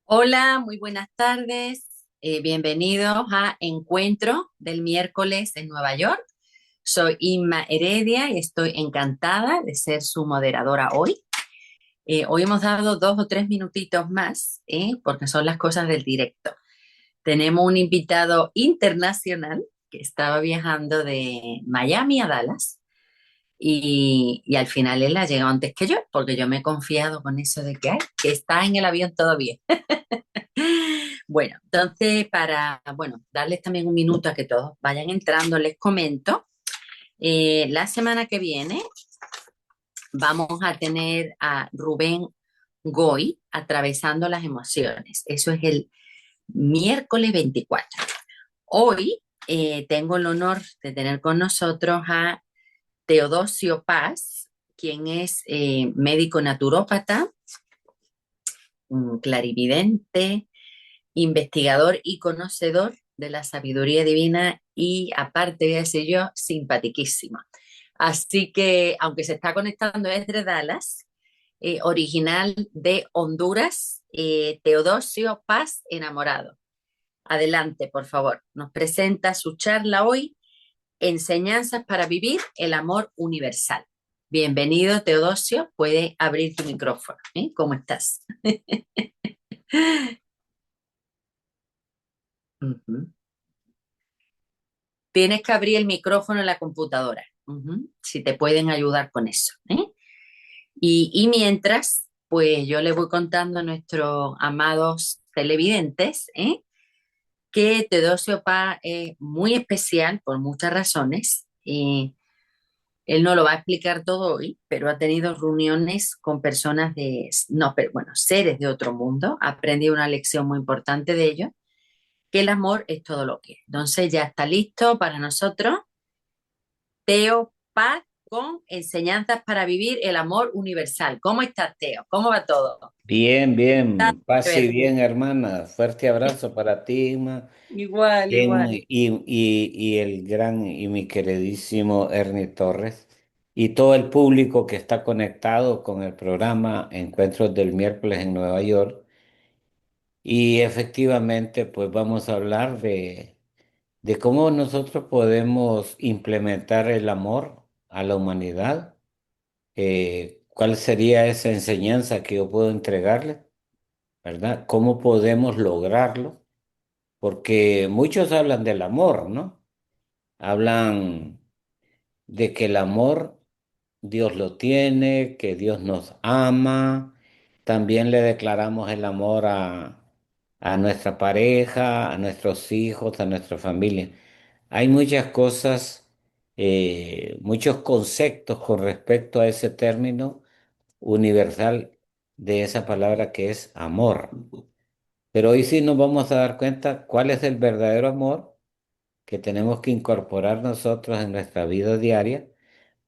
Hola, muy buenas tardes. Bienvenidos a Encuentro del miércoles en Nueva York. Soy Inma Heredia y estoy encantada de ser su moderadora hoy. Hoy hemos dado 2 o 3 minutitos más, porque son las cosas del directo. Tenemos un invitado internacional que estaba viajando de Miami a Dallas y al final él ha llegado antes que yo, porque yo me he confiado con eso de que está en el avión todo bien. Bueno, entonces bueno, darles también un minuto a que todos vayan entrando, les comento. La semana que viene vamos a tener a Rubén Goy atravesando las emociones. Eso es el miércoles 24. Hoy tengo el honor de tener con nosotros a Teodosio Paz, quien es médico naturópata, un clarividente, investigador y conocedor de la sabiduría divina y aparte de eso yo, simpatiquísima. Así que, aunque se está conectando desde Dallas, original de Honduras, Teodosio Paz Enamorado. Adelante, por favor. Nos presenta su charla hoy, Enseñanzas para vivir el amor universal. Bienvenido, Teodosio. Puedes abrir tu micrófono. ¿Cómo estás? Ujú. Tienes que abrir el micrófono en la computadora. Ujú. Si te pueden ayudar con eso. Y mientras, pues yo les voy contando a nuestros amados televidentes, que Teodosio Paz es muy especial por muchas razones. Él no lo va a explicar todo hoy, pero ha tenido reuniones con personas no, pero bueno, seres de otro mundo. Ha aprendido una lección muy importante de ellos, que el amor es todo lo que es. Entonces ya está listo para nosotros. Teo Paz con Enseñanzas para vivir el amor universal. ¿Cómo estás, Teo? ¿Cómo va todo? Bien, bien, De paz y verte. bien, hermana. Fuerte abrazo para ti, Inma, Igual, igual. y el gran y mi queridísimo Ernie Torres, y todo el público que está conectado con el programa Encuentros del miércoles en Nueva York. Y efectivamente, pues vamos a hablar de cómo nosotros podemos implementar el amor a la humanidad. ¿Cuál sería esa enseñanza que yo puedo entregarle? ¿Verdad? ¿Cómo podemos lograrlo? Porque muchos hablan del amor, ¿no? Hablan de que el amor Dios lo tiene, que Dios nos ama. También le declaramos el amor a nuestra pareja, a nuestros hijos, a nuestra familia. Hay muchas cosas, muchos conceptos con respecto a ese término universal de esa palabra que es amor. Pero hoy sí nos vamos a dar cuenta cuál es el verdadero amor que tenemos que incorporar nosotros en nuestra vida diaria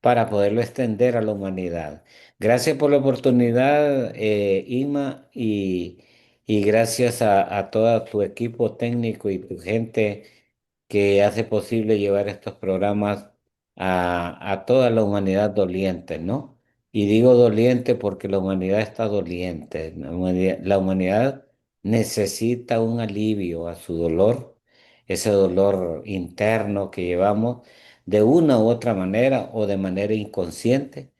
para poderlo extender a la humanidad. Gracias por la oportunidad, Inma, y gracias a todo tu equipo técnico y tu gente que hace posible llevar estos programas a toda la humanidad doliente, ¿no? Y digo doliente porque la humanidad está doliente. La humanidad necesita un alivio a su dolor, ese dolor interno que llevamos de una u otra manera o de manera inconsciente.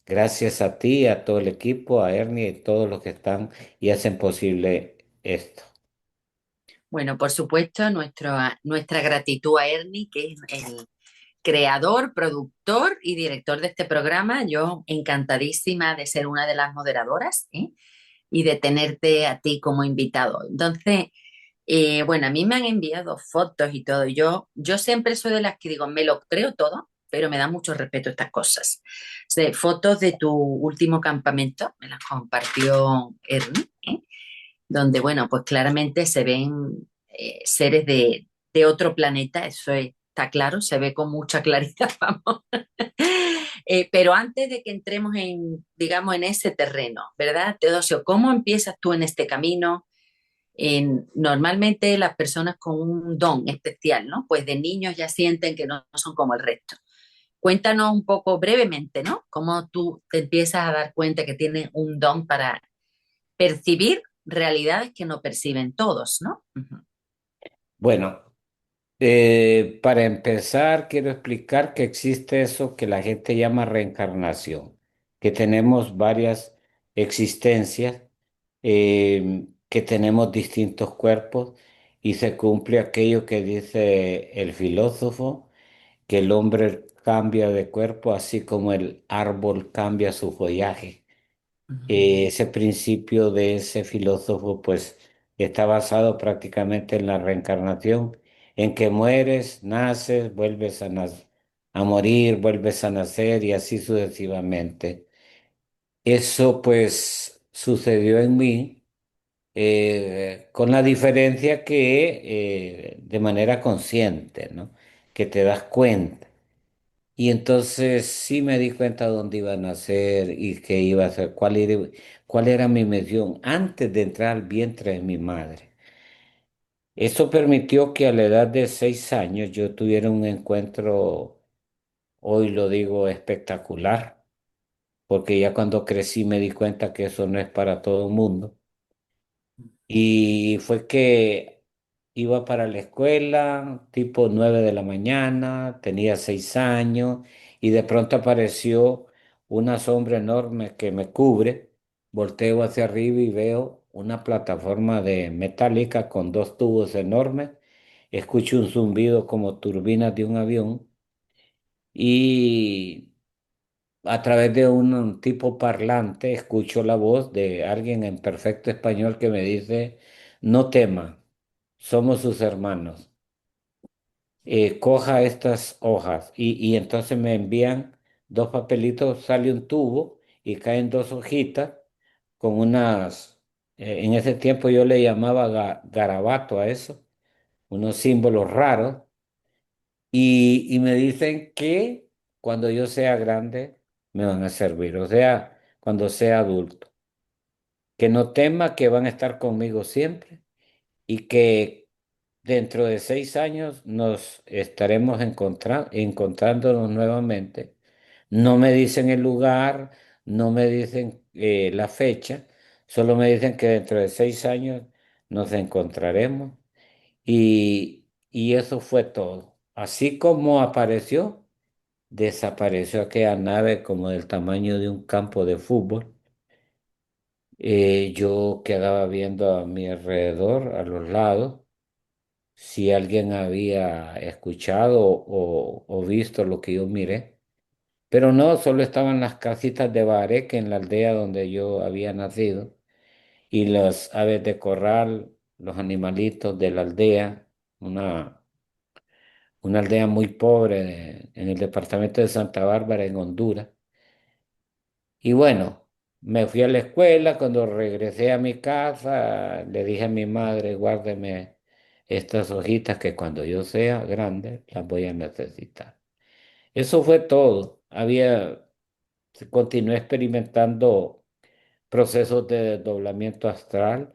Gracias a ti, a todo el equipo, a Ernie y todos los que están y hacen posible esto. Bueno, por supuesto, nuestra gratitud a Ernie, que es el creador, productor y director de este programa. Yo encantadísima de ser una de las moderadoras, y de tenerte a ti como invitado. Entonces, bueno, a mí me han enviado fotos y todo. Yo siempre soy de las que digo, me lo creo todo, pero me da mucho respeto estas cosas. O sea, fotos de tu último campamento, me las compartió Ernie, donde, bueno, pues claramente se ven seres de otro planeta, está claro, se ve con mucha claridad, vamos. Pero antes de que entremos digamos, en ese terreno, ¿verdad, Teodosio? ¿Cómo empiezas tú en este camino? Normalmente las personas con un don especial, ¿no? Pues de niños ya sienten que no son como el resto. Cuéntanos un poco brevemente, ¿no? Cómo tú te empiezas a dar cuenta que tienes un don para percibir realidades que no perciben todos, ¿no? Ujú, Bueno, para empezar, quiero explicar que existe eso que la gente llama reencarnación, que tenemos varias existencias, que tenemos distintos cuerpos y se cumple aquello que dice el filósofo, que el hombre cambia de cuerpo así como el árbol cambia su follaje. ujú, Ese principio de ese filósofo pues está basado prácticamente en la reencarnación, en que mueres, naces, vuelves a morir, vuelves a nacer y así sucesivamente. Eso pues sucedió en mí, con la diferencia que de manera consciente, ¿no? Que te das cuenta. Y entonces sí me di cuenta dónde iba a nacer y qué iba a hacer, cuál era mi misión antes de entrar al vientre de mi madre. Eso permitió que a la edad de 6 años yo tuviera un encuentro, hoy lo digo, espectacular, porque ya cuando crecí me di cuenta que eso no es para todo el mundo. Y fue que iba para la escuela, tipo 9 de la mañana, tenía 6 años, y de pronto apareció una sombra enorme que me cubre. Volteo hacia arriba y veo una plataforma de metálica con dos tubos enormes. Escucho un zumbido como turbinas de un avión y a través de un tipo parlante escucho la voz de alguien en perfecto español que me dice, no tema, somos sus hermanos, coja estas hojas y entonces me envían dos papelitos, sale un tubo y caen dos hojitas con en ese tiempo yo le llamaba garabato a eso, unos símbolos raros y me dicen que cuando yo sea grande me van a servir, o sea, cuando sea adulto, que no tema que van a estar conmigo siempre y que dentro de 6 años nos estaremos encontrándonos nuevamente. No me dicen el lugar, no me dicen la fecha, solo me dicen que dentro de 6 años nos encontraremos y eso fue todo. Así como apareció, desapareció aquella nave como del tamaño de un campo de fútbol. Yo quedaba viendo a mi alrededor, a los lados, si alguien había escuchado o visto lo que yo miré. Pero no, solo estaban las casitas de Bareque en la aldea donde yo había nacido y las aves de corral, los animalitos de la aldea, una una aldea muy pobre en el departamento de Santa Bárbara, en Honduras. Y bueno, me fui a la escuela, cuando regresé a mi casa, le dije a mi madre, guárdeme estas hojitas que cuando yo sea grande las voy a necesitar. Eso fue todo. Continué experimentando procesos de desdoblamiento astral,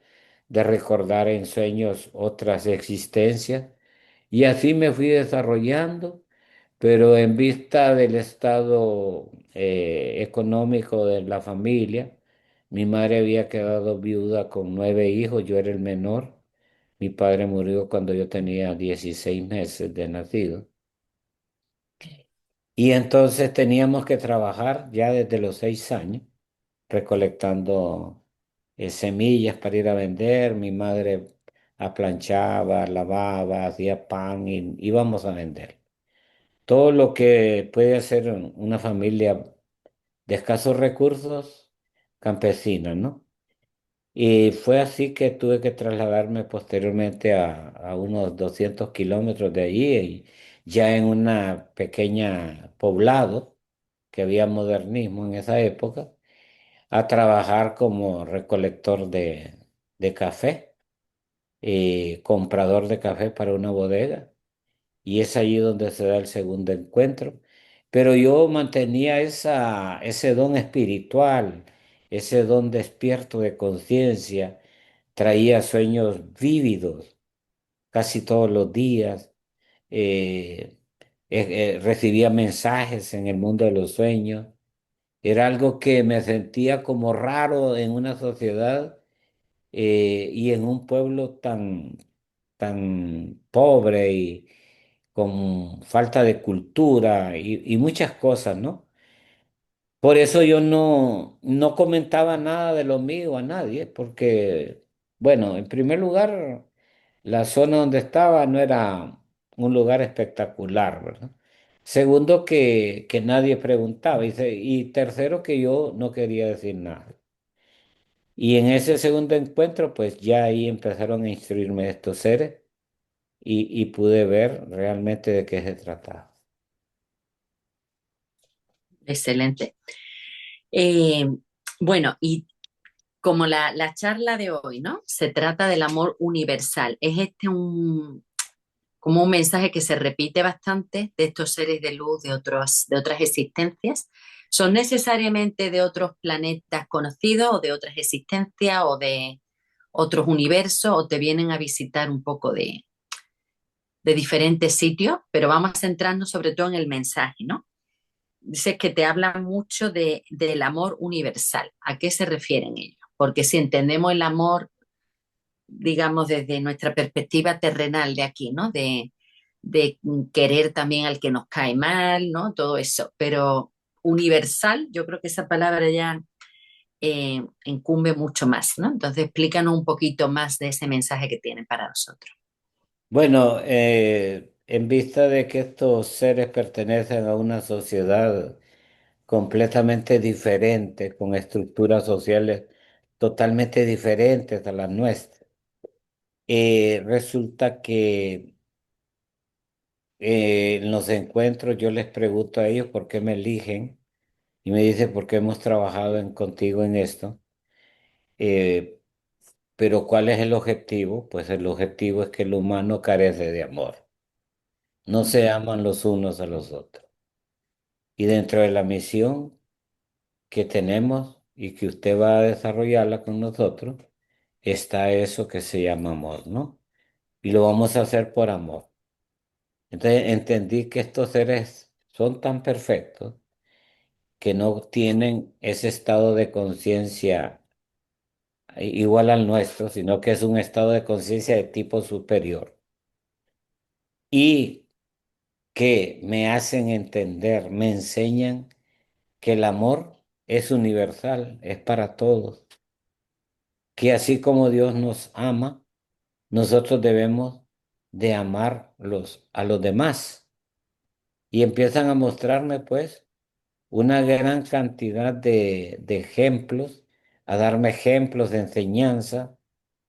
de recordar en sueños otras existencias, y así me fui desarrollando, pero en vista del estado económico de la familia, mi madre había quedado viuda con 9 hijos, yo era el menor, mi padre murió cuando yo tenía 16 meses de nacido. Y entonces teníamos que trabajar ya desde los 6 años, recolectando semillas para ir a vender. Mi madre aplanchaba, lavaba, hacía pan y íbamos a vender. Todo lo que puede hacer una familia de escasos recursos campesina, ¿no? Y fue así que tuve que trasladarme posteriormente a unos 200 kilómetros de allí, y ya en una pequeña poblado, que había modernismo en esa época, a trabajar como recolector de café, comprador de café para una bodega. Y es allí donde se da el segundo encuentro. Pero yo mantenía ese don espiritual, ese don despierto de conciencia, traía sueños vívidos casi todos los días, eh, recibía mensajes en el mundo de los sueños. Era algo que me sentía como raro en una sociedad y en un pueblo tan pobre y con falta de cultura y muchas cosas, ¿no? Por eso yo no comentaba nada de lo mío a nadie, porque, bueno, en primer lugar, la zona donde estaba no era un lugar espectacular, ¿verdad? Segundo, que nadie preguntaba. Y tercero, que yo no quería decir nada. Y en ese segundo encuentro, pues ya ahí empezaron a instruirme estos seres y pude ver realmente de qué se trataba. Excelente. Eh, bueno, y como la charla de hoy, ¿no? Se trata del amor universal. ¿Es este como un mensaje que se repite bastante de estos seres de luz de otras existencias? ¿Son necesariamente de otros planetas conocidos o de otras existencias o de otros universos o te vienen a visitar un poco de diferentes sitios? Pero vamos a centrarnos sobre todo en el mensaje, ¿no? Dices que te hablan mucho del amor universal. ¿A qué se refieren ellos? Porque si entendemos el amor, digamos, desde nuestra perspectiva terrenal de aquí, ¿no? De querer también al que nos cae mal, ¿no? Todo eso. Pero universal, yo creo que esa palabra ya incumbe mucho más, ¿no? Entonces explícanos un poquito más de ese mensaje que tienen para nosotros. Bueno, en vista de que estos seres pertenecen a una sociedad completamente diferente, con estructuras sociales totalmente diferentes a las nuestras, resulta que en los encuentros yo les pregunto a ellos por qué me eligen y me dicen por qué hemos trabajado contigo en esto. Eh, pero ¿cuál es el objetivo? Pues el objetivo es que el humano carece de amor. No se aman los unos a los otros. Y dentro de la misión que tenemos y que usted va a desarrollarla con nosotros, está eso que se llama amor, ¿no? Y lo vamos a hacer por amor. Entonces entendí que estos seres son tan perfectos que no tienen ese estado de conciencia igual al nuestro, sino que es un estado de conciencia de tipo superior. Y que me hacen entender, me enseñan que el amor es universal, es para todos, que así como Dios nos ama, nosotros debemos de amar a los demás. Y empiezan a mostrarme pues una gran cantidad de ejemplos, a darme ejemplos de enseñanza,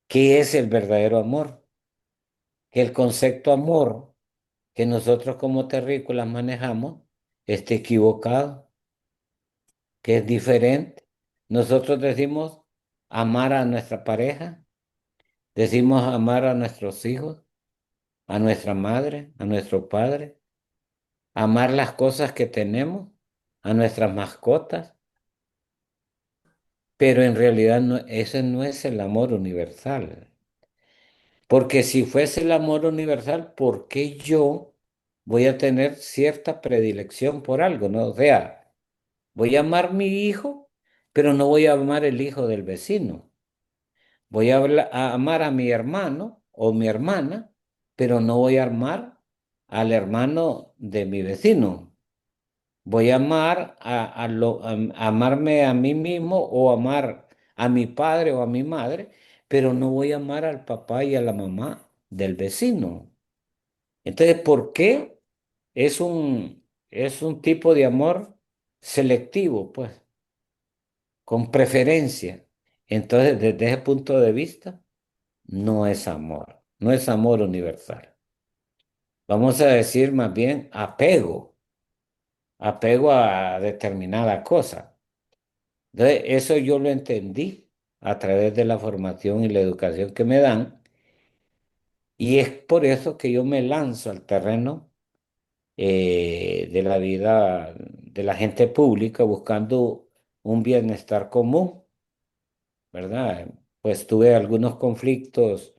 qué es el verdadero amor, que el concepto amor que nosotros como terrícolas manejamos está equivocado, que es diferente. Nosotros decimos amar a nuestra pareja, decimos amar a nuestros hijos, a nuestra madre, a nuestro padre, amar las cosas que tenemos, a nuestras mascotas, pero en realidad ese no es el amor universal. Porque si fuese el amor universal, ¿por qué yo voy a tener cierta predilección por algo? ¿No? O sea, voy a amar mi hijo, pero no voy a amar el hijo del vecino. Voy a amar a mi hermano o mi hermana, pero no voy a amar al hermano de mi vecino. Voy a amar a amarme a mí mismo o amar a mi padre o a mi madre, pero no voy a amar al papá y a la mamá del vecino. Entonces, ¿por qué es un tipo de amor selectivo, pues, con preferencia? Entonces, desde ese punto de vista, no es amor, no es amor universal. Vamos a decir más bien apego a determinada cosa. Entonces, eso yo lo entendí a través de la formación y la educación que me dan, y es por eso que yo me lanzo al terreno de la vida de la gente pública buscando un bienestar común, ¿verdad? Pues tuve algunos conflictos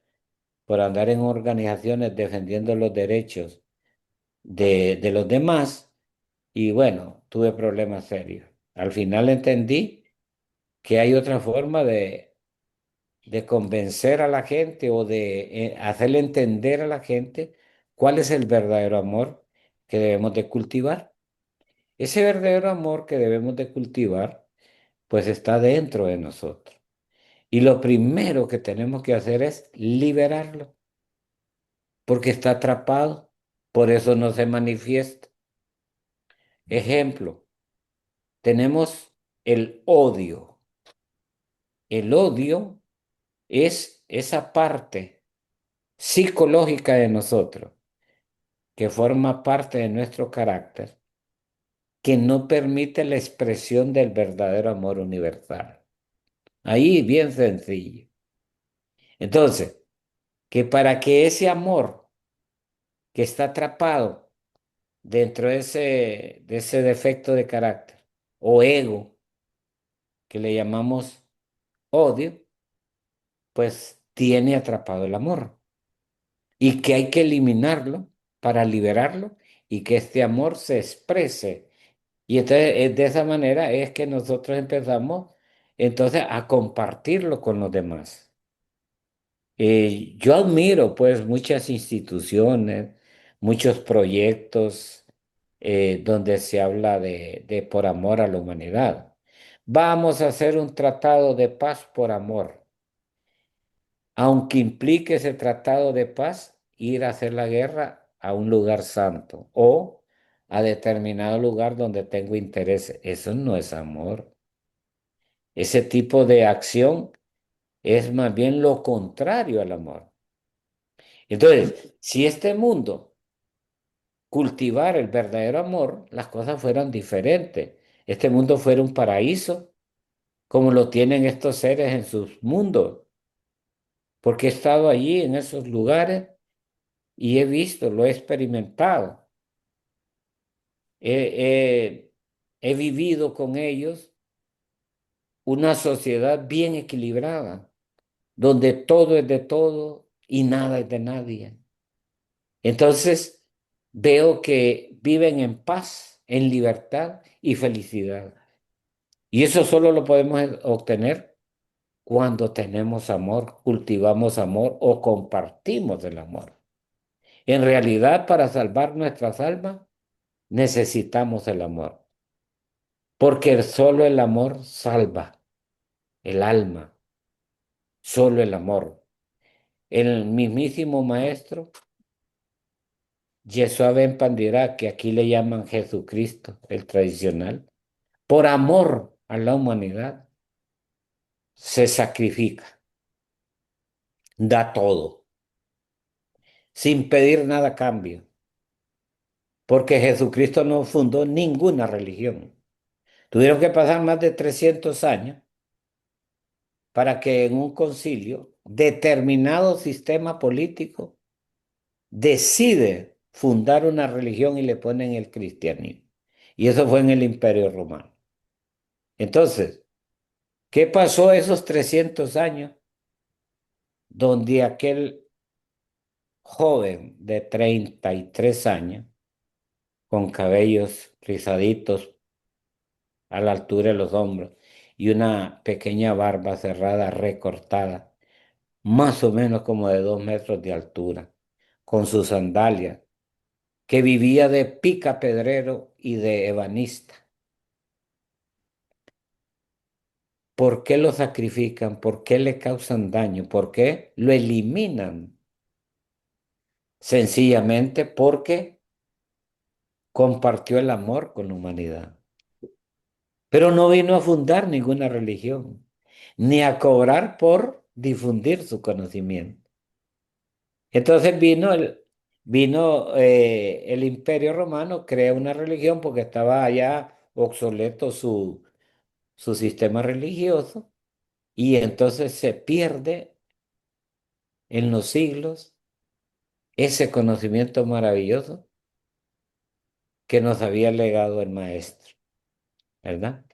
por andar en organizaciones defendiendo los derechos de los demás y bueno, tuve problemas serios. Al final entendí que hay otra forma de convencer a la gente o de hacerle entender a la gente cuál es el verdadero amor que debemos de cultivar. Ese verdadero amor que debemos de cultivar, pues está dentro de nosotros. Y lo primero que tenemos que hacer es liberarlo, porque está atrapado, por eso no se manifiesta. Ejemplo, tenemos el odio. El odio es esa parte psicológica de nosotros que forma parte de nuestro carácter, que no permite la expresión del verdadero amor universal. Ahí, bien sencillo. Entonces, que para que ese amor que está atrapado dentro de ese defecto de carácter o ego que le llamamos odio, pues tiene atrapado el amor y que hay que eliminarlo para liberarlo y que este amor se exprese. Y entonces de esa manera es que nosotros empezamos entonces a compartirlo con los demás. Yo admiro pues muchas instituciones, muchos proyectos donde se habla de por amor a la humanidad. Vamos a hacer un tratado de paz por amor, aunque implique ese tratado de paz ir a hacer la guerra a un lugar santo o a determinado lugar donde tengo interés. Eso no es amor. Ese tipo de acción es más bien lo contrario al amor. Entonces, si este mundo cultivara el verdadero amor, las cosas fueran diferentes. Este mundo fuera un paraíso, como lo tienen estos seres en sus mundos, porque he estado allí en esos lugares y he visto, lo he experimentado. He, he vivido con ellos una sociedad bien equilibrada, donde todo es de todo y nada es de nadie. Entonces, veo que viven en paz, en libertad y felicidad. Y eso solo lo podemos obtener cuando tenemos amor, cultivamos amor o compartimos el amor. En realidad, para salvar nuestras almas, necesitamos el amor, porque solo el amor salva el alma, solo el amor. El mismísimo maestro, Yeshua Ben Pandirá, que aquí le llaman Jesucristo, el tradicional, por amor a la humanidad, se sacrifica, da todo, sin pedir nada a cambio, porque Jesucristo no fundó ninguna religión. Tuvieron que pasar más de 300 años para que en un concilio determinado sistema político decide fundar una religión y le ponen el cristianismo. Y eso fue en el Imperio Romano. Entonces, ¿qué pasó esos 300 años donde aquel joven de 33 años, con cabellos rizaditos a la altura de los hombros y una pequeña barba cerrada recortada, más o menos como de 2 metros de altura, con sus sandalias, que vivía de picapedrero y de ebanista? ¿Por qué lo sacrifican? ¿Por qué le causan daño? ¿Por qué lo eliminan? Sencillamente porque compartió el amor con la humanidad. Pero no vino a fundar ninguna religión, ni a cobrar por difundir su conocimiento. Entonces vino el Imperio Romano, crea una religión porque estaba ya obsoleto su sistema religioso, y entonces se pierde en los siglos ese conocimiento maravilloso que nos había legado el maestro, ¿verdad?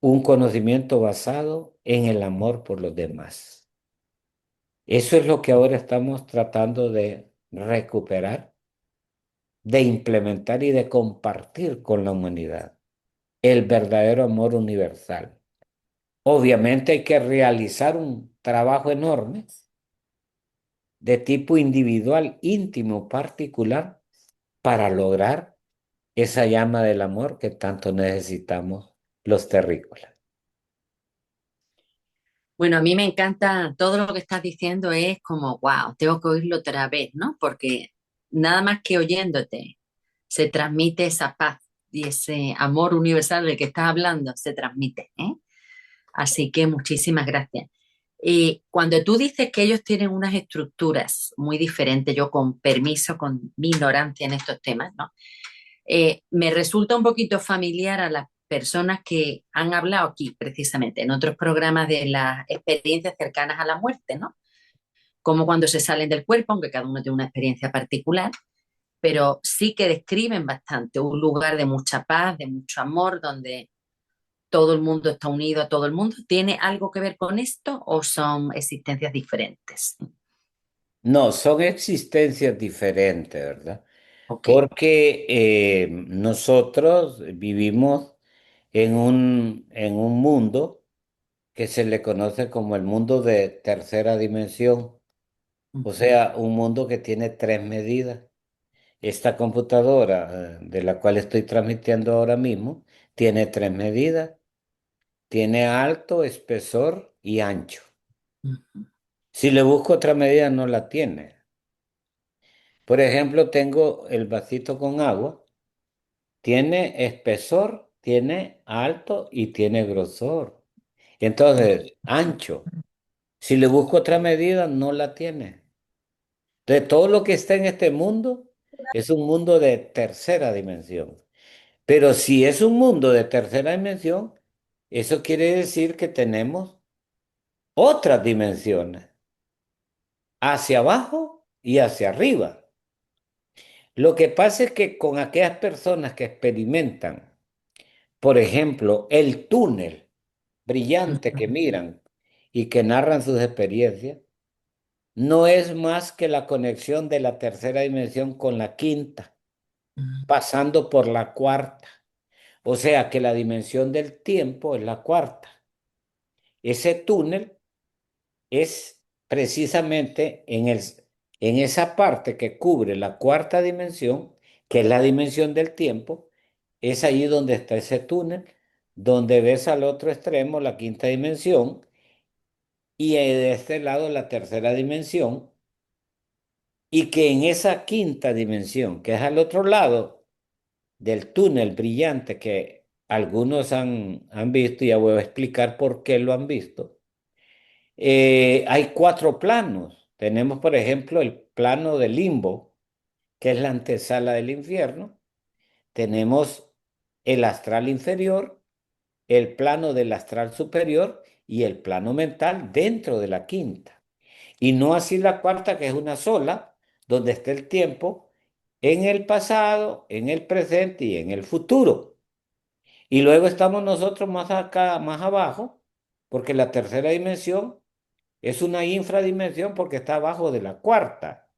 Un conocimiento basado en el amor por los demás. Eso es lo que ahora estamos tratando de recuperar, de implementar y de compartir con la humanidad. El verdadero amor universal. Obviamente hay que realizar un trabajo enorme de tipo individual, íntimo, particular, para lograr esa llama del amor que tanto necesitamos los terrícolas. Bueno, a mí me encanta todo lo que estás diciendo, es como, wow, tengo que oírlo otra vez, ¿no? Porque nada más que oyéndote se transmite esa paz y ese amor universal del que estás hablando, se transmite, ¿eh? Así que muchísimas gracias. Cuando tú dices que ellos tienen unas estructuras muy diferentes, yo con permiso, con mi ignorancia en estos temas, ¿no? Me resulta un poquito familiar a las personas que han hablado aquí, precisamente, en otros programas de las experiencias cercanas a la muerte, ¿no? Como cuando se salen del cuerpo, aunque cada uno tiene una experiencia particular, pero sí que describen bastante un lugar de mucha paz, de mucho amor, donde todo el mundo está unido a todo el mundo. ¿Tiene algo que ver con esto o son existencias diferentes? No, son existencias diferentes, ¿verdad? Ok. Porque nosotros vivimos en un mundo que se le conoce como el mundo de tercera dimensión, o Ujú, sea, un mundo que tiene tres medidas. Esta computadora de la cual estoy transmitiendo ahora mismo tiene tres medidas. Tiene alto, espesor y ancho. ujú, Si le busco otra medida, no la tiene. Por ejemplo, tengo el vasito con agua. Tiene espesor, tiene alto y tiene grosor. Entonces, ancho. Si le busco otra medida, no la tiene. De todo lo que está en este mundo, es un mundo de tercera dimensión. Pero si es un mundo de tercera dimensión, eso quiere decir que tenemos otras dimensiones, hacia abajo y hacia arriba. Lo que pasa es que con aquellas personas que experimentan, por ejemplo, el túnel brillante que ujú, miran y que narran sus experiencias, no es más que la conexión de la tercera dimensión con la quinta, pasando por la cuarta. O sea que la dimensión del tiempo es la cuarta. Ese túnel es precisamente en esa parte que cubre la cuarta dimensión, que es la dimensión del tiempo, es ahí donde está ese túnel, donde ves al otro extremo la quinta dimensión y de este lado la tercera dimensión, y que en esa quinta dimensión, que es al otro lado del túnel brillante que algunos han visto, y ya voy a explicar por qué lo han visto. Hay cuatro planos. Tenemos, por ejemplo, el plano del limbo, que es la antesala del infierno. Tenemos el astral inferior, el plano del astral superior y el plano mental dentro de la quinta. Y no así la cuarta, que es una sola, donde está el tiempo en el pasado, en el presente y en el futuro. Y luego estamos nosotros más acá, más abajo, porque la tercera dimensión es una infradimensión porque está abajo de la cuarta.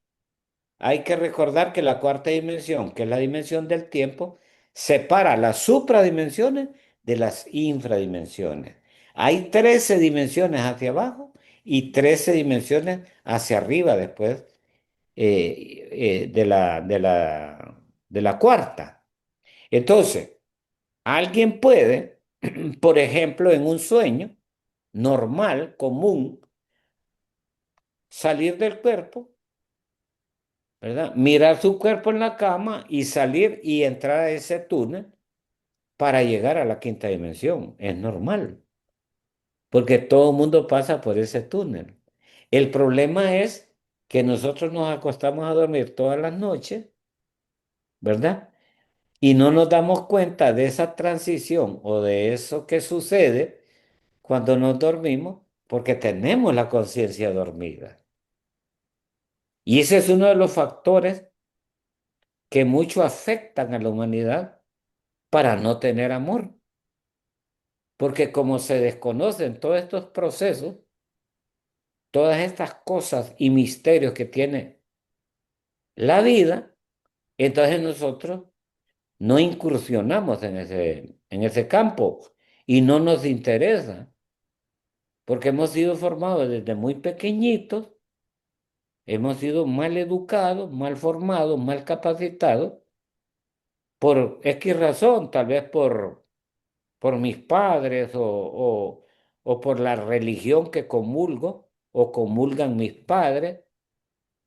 Hay que recordar que la cuarta dimensión, que es la dimensión del tiempo, separa las supradimensiones de las infradimensiones. Hay 13 dimensiones hacia abajo y 13 dimensiones hacia arriba después de la cuarta. Entonces, alguien puede, por ejemplo, en un sueño normal, común, salir del cuerpo, ¿verdad? Mirar su cuerpo en la cama y salir y entrar a ese túnel para llegar a la quinta dimensión. Es normal, porque todo el mundo pasa por ese túnel. El problema es que nosotros nos acostamos a dormir todas las noches, ¿verdad? Y no nos damos cuenta de esa transición o de eso que sucede cuando nos dormimos, porque tenemos la conciencia dormida. Y ese es uno de los factores que mucho afectan a la humanidad para no tener amor. Porque como se desconocen todos estos procesos, todas estas cosas y misterios que tiene la vida, entonces nosotros no incursionamos en ese campo y no nos interesa. porque hemos sido formados desde muy pequeñitos, hemos sido mal educados, mal formados, mal capacitados, por X razón, tal vez por mis padres o por la religión que comulgo o comulgan mis padres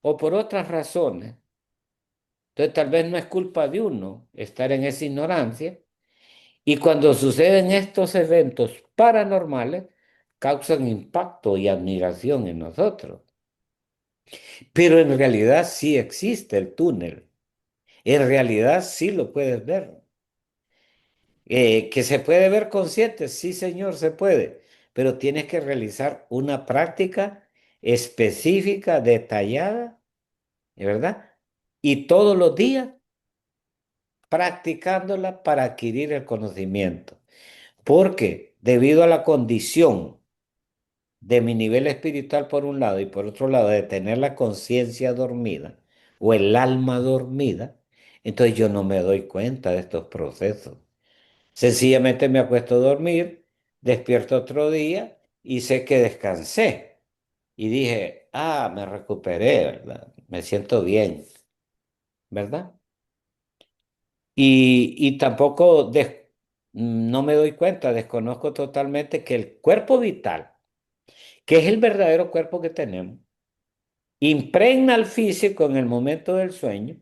o por otras razones. Entonces tal vez no es culpa de uno estar en esa ignorancia y cuando suceden estos eventos paranormales causan impacto y admiración en nosotros. Pero en realidad sí existe el túnel, en realidad sí lo puedes ver. Que se puede ver consciente, sí señor, se puede, pero tienes que realizar una práctica específica, detallada, ¿verdad? Y todos los días practicándola para adquirir el conocimiento. Porque debido a la condición de mi nivel espiritual por un lado y por otro lado de tener la conciencia dormida o el alma dormida, entonces yo no me doy cuenta de estos procesos. Sencillamente me acuesto a dormir, despierto otro día y sé que descansé. Y dije, ah, me recuperé, ¿verdad? Me siento bien, ¿verdad? Y tampoco no me doy cuenta, desconozco totalmente que el cuerpo vital, que es el verdadero cuerpo que tenemos, impregna al físico en el momento del sueño,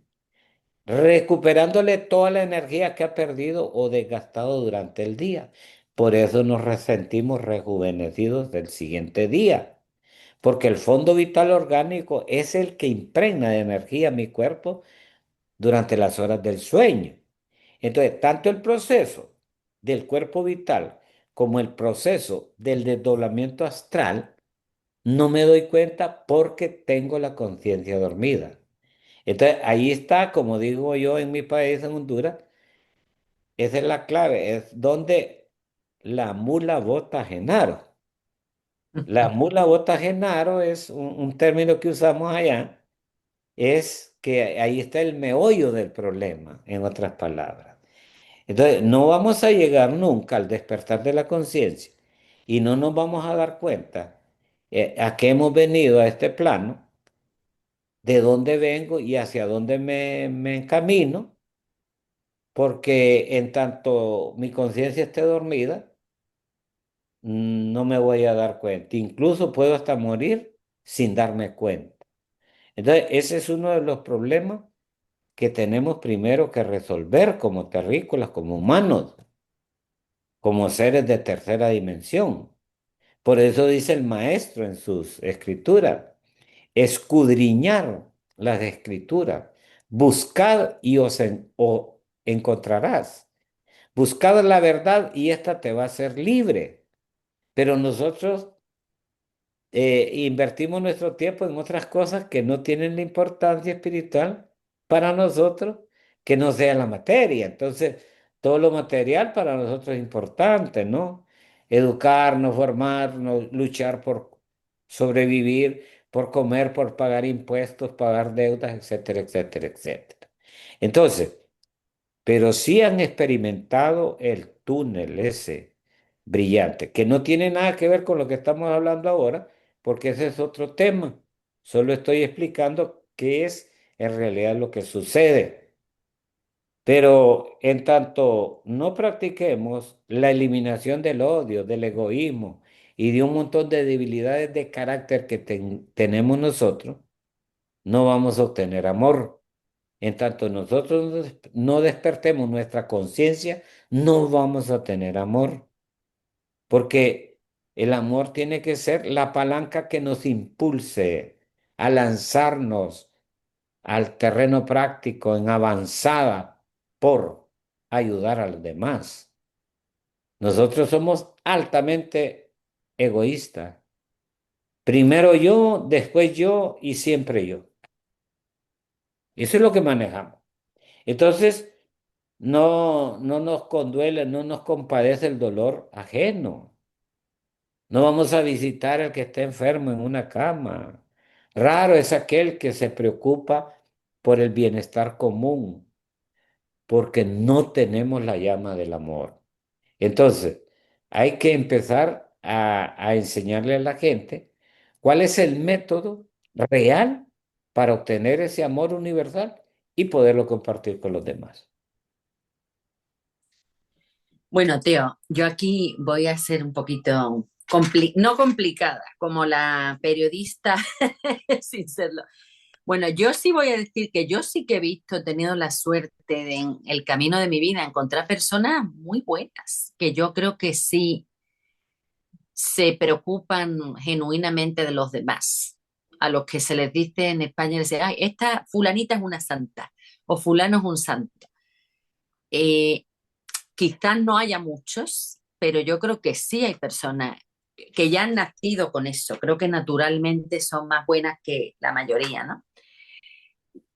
recuperándole toda la energía que ha perdido o desgastado durante el día. Por eso nos sentimos rejuvenecidos del siguiente día, porque el fondo vital orgánico es el que impregna de energía mi cuerpo durante las horas del sueño. Entonces, tanto el proceso del cuerpo vital como el proceso del desdoblamiento astral, no me doy cuenta porque tengo la conciencia dormida. Entonces, ahí está, como digo yo en mi país, en Honduras, esa es la clave, es donde la mula bota Genaro. La mula bota Genaro es un término que usamos allá, es que ahí está el meollo del problema, en otras palabras. Entonces, no vamos a llegar nunca al despertar de la conciencia y no nos vamos a dar cuenta a qué hemos venido a este plano, de dónde vengo y hacia dónde me encamino, porque en tanto mi conciencia esté dormida, no me voy a dar cuenta. Incluso puedo hasta morir sin darme cuenta. Entonces, ese es uno de los problemas que tenemos primero que resolver como terrícolas, como humanos, como seres de tercera dimensión. Por eso dice el maestro en sus escrituras, escudriñar las escrituras, buscad y o encontrarás. Buscad la verdad y ésta te va a ser libre. Pero nosotros invertimos nuestro tiempo en otras cosas que no tienen la importancia espiritual para nosotros que no sea la materia. Entonces, todo lo material para nosotros es importante, ¿no? Educarnos, formarnos, luchar por sobrevivir, por comer, por pagar impuestos, pagar deudas, etcétera, etcétera, etcétera. Entonces, pero sí han experimentado el túnel ese brillante, que no tiene nada que ver con lo que estamos hablando ahora, porque ese es otro tema. Solo estoy explicando qué es en realidad lo que sucede. Pero en tanto no practiquemos la eliminación del odio, del egoísmo y de un montón de debilidades de carácter que tenemos nosotros, no vamos a obtener amor. En tanto nosotros no despertemos nuestra conciencia, no vamos a tener amor, porque el amor tiene que ser la palanca que nos impulse a lanzarnos al terreno práctico en avanzada por ayudar a los demás. Nosotros somos altamente egoístas. Primero yo, después yo y siempre yo. Eso es lo que manejamos. Entonces, no nos conduele, no nos compadece el dolor ajeno. No vamos a visitar al que está enfermo en una cama. Raro es aquel que se preocupa por el bienestar común, porque no tenemos la llama del amor. Entonces, hay que empezar a enseñarle a la gente cuál es el método real para obtener ese amor universal y poderlo compartir con los demás. Bueno, Teo, yo aquí voy a ser un poquito, no complicada, como la periodista, sin serlo. Bueno, yo sí voy a decir que yo sí que he visto, he tenido la suerte de en el camino de mi vida encontrar personas muy buenas, que yo creo que sí se preocupan genuinamente de los demás. A los que se les dice en España, les dice, ay, esta fulanita es una santa o fulano es un santo. Eh, Quizás no haya muchos, pero yo creo que sí hay personas que ya han nacido con eso. Creo que naturalmente son más buenas que la mayoría, ¿no?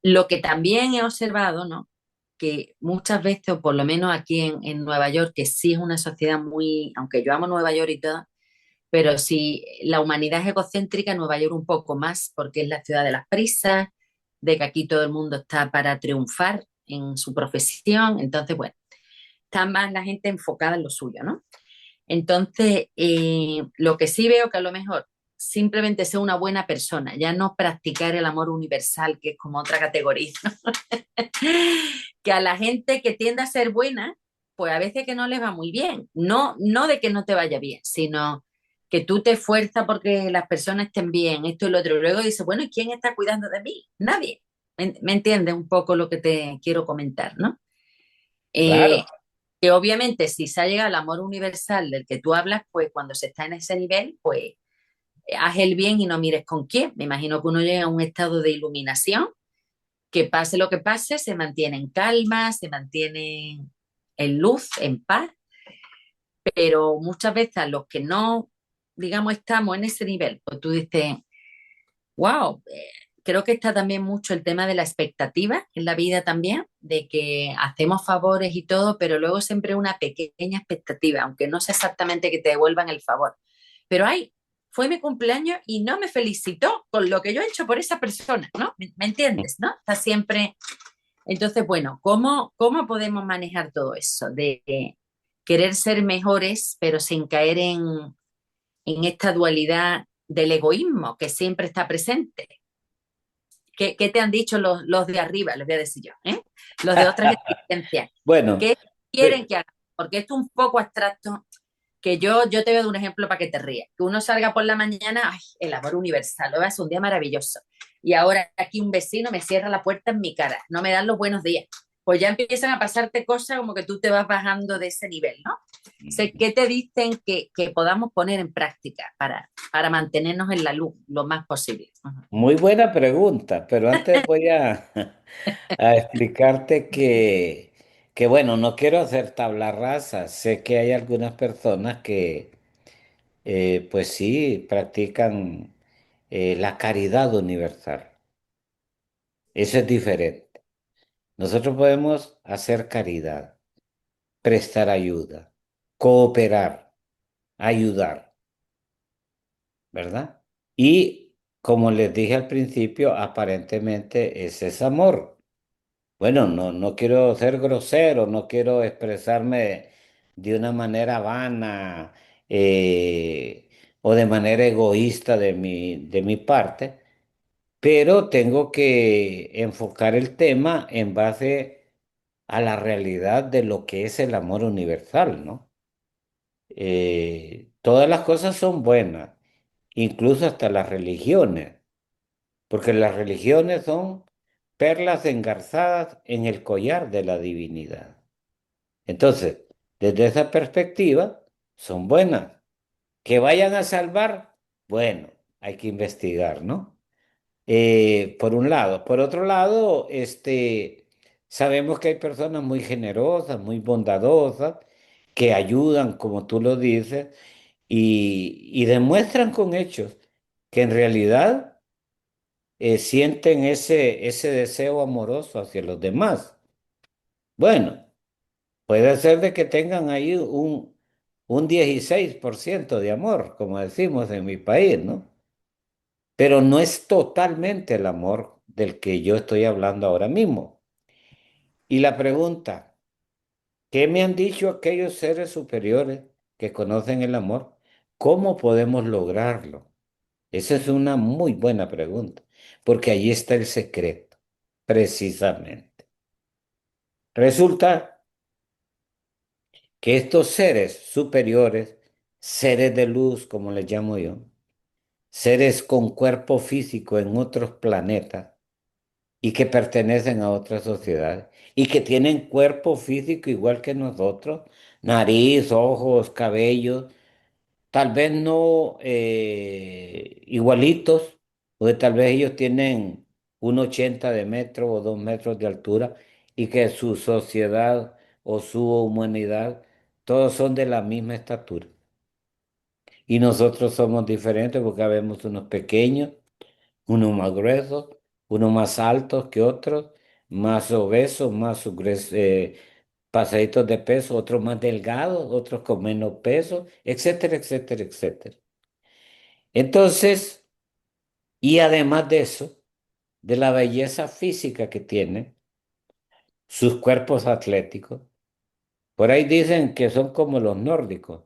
Lo que también he observado, ¿no? Que muchas veces, o por lo menos aquí en Nueva York, que sí es una sociedad muy, aunque yo amo Nueva York y todo, pero si la humanidad es egocéntrica, Nueva York un poco más, porque es la ciudad de las prisas, de que aquí todo el mundo está para triunfar en su profesión, entonces, bueno, está más la gente enfocada en lo suyo, ¿no? Entonces, lo que sí veo que a lo mejor simplemente ser una buena persona, ya no practicar el amor universal, que es como otra categoría, ¿no? Que a la gente que tiende a ser buena, pues a veces que no les va muy bien. No, no de que no te vaya bien, sino que tú te esfuerzas porque las personas estén bien, esto y lo otro. Y luego dices, bueno, ¿y quién está cuidando de mí? Nadie. ¿Me entiendes un poco lo que te quiero comentar, no? Claro, Eh, que obviamente si se ha llegado al amor universal del que tú hablas, pues cuando se está en ese nivel, pues haz el bien y no mires con quién. Me imagino que uno llega a un estado de iluminación, que pase lo que pase, se mantiene en calma, se mantiene en luz, en paz, pero muchas veces a los que no, digamos, estamos en ese nivel, pues tú dices, wow, creo que está también mucho el tema de la expectativa en la vida también, de que hacemos favores y todo, pero luego siempre una pequeña expectativa, aunque no sea exactamente que te devuelvan el favor. Pero ay, fue mi cumpleaños y no me felicitó con lo que yo he hecho por esa persona, ¿no? ¿Me entiendes, no? Está siempre. Entonces, bueno, ¿cómo podemos manejar todo eso? De querer ser mejores, pero sin caer en esta dualidad del egoísmo que siempre está presente. ¿Qué te han dicho los de arriba? Les voy a decir yo, ¿eh? Los de otras existencias. bueno, ¿Qué quieren pe- que haga? Porque esto es un poco abstracto, que yo te voy a dar un ejemplo para que te rías. Que uno salga por la mañana, ay, el amor universal, lo va a ser un día maravilloso. Y ahora aquí un vecino me cierra la puerta en mi cara, no me dan los buenos días. Pues ya empiezan a pasarte cosas como que tú te vas bajando de ese nivel, ¿no? Sé, ¿qué te dicen que podamos poner en práctica para mantenernos en la luz lo más posible? Ujú. muy buena pregunta, pero antes voy a, a explicarte que, bueno, no quiero hacer tabla rasa. Sé que hay algunas personas que, pues sí, practican la caridad universal. Eso es diferente. Nosotros podemos hacer caridad, prestar ayuda, cooperar, ayudar, ¿verdad? Y como les dije al principio, aparentemente ese es amor. Bueno, no quiero ser grosero, no quiero expresarme de una manera vana o de manera egoísta de mi parte, pero tengo que enfocar el tema en base a la realidad de lo que es el amor universal, ¿no? Todas las cosas son buenas, incluso hasta las religiones, porque las religiones son perlas engarzadas en el collar de la divinidad. Entonces, desde esa perspectiva, son buenas. Que vayan a salvar, bueno, hay que investigar, ¿no? Por un lado. Por otro lado, sabemos que hay personas muy generosas, muy bondadosas, que ayudan, como tú lo dices, y demuestran con hechos que en realidad sienten ese deseo amoroso hacia los demás. Bueno, puede ser de que tengan ahí un 16% de amor, como decimos en mi país, ¿no? Pero no es totalmente el amor del que yo estoy hablando ahora mismo. Y la pregunta, ¿qué me han dicho aquellos seres superiores que conocen el amor? ¿Cómo podemos lograrlo? Esa es una muy buena pregunta, porque ahí está el secreto, precisamente. Resulta que estos seres superiores, seres de luz, como les llamo yo, seres con cuerpo físico en otros planetas y que pertenecen a otras sociedades y que tienen cuerpo físico igual que nosotros, nariz, ojos, cabello, tal vez no igualitos, porque tal vez ellos tienen 1,80 de metro o 2 metros de altura y que su sociedad o su humanidad, todos son de la misma estatura. Y nosotros somos diferentes porque vemos unos pequeños, unos más gruesos, unos más altos que otros, más obesos, pasaditos de peso, otros más delgados, otros con menos peso, etcétera, etcétera, etcétera. Entonces, y además de eso, de la belleza física que tienen, sus cuerpos atléticos, por ahí dicen que son como los nórdicos,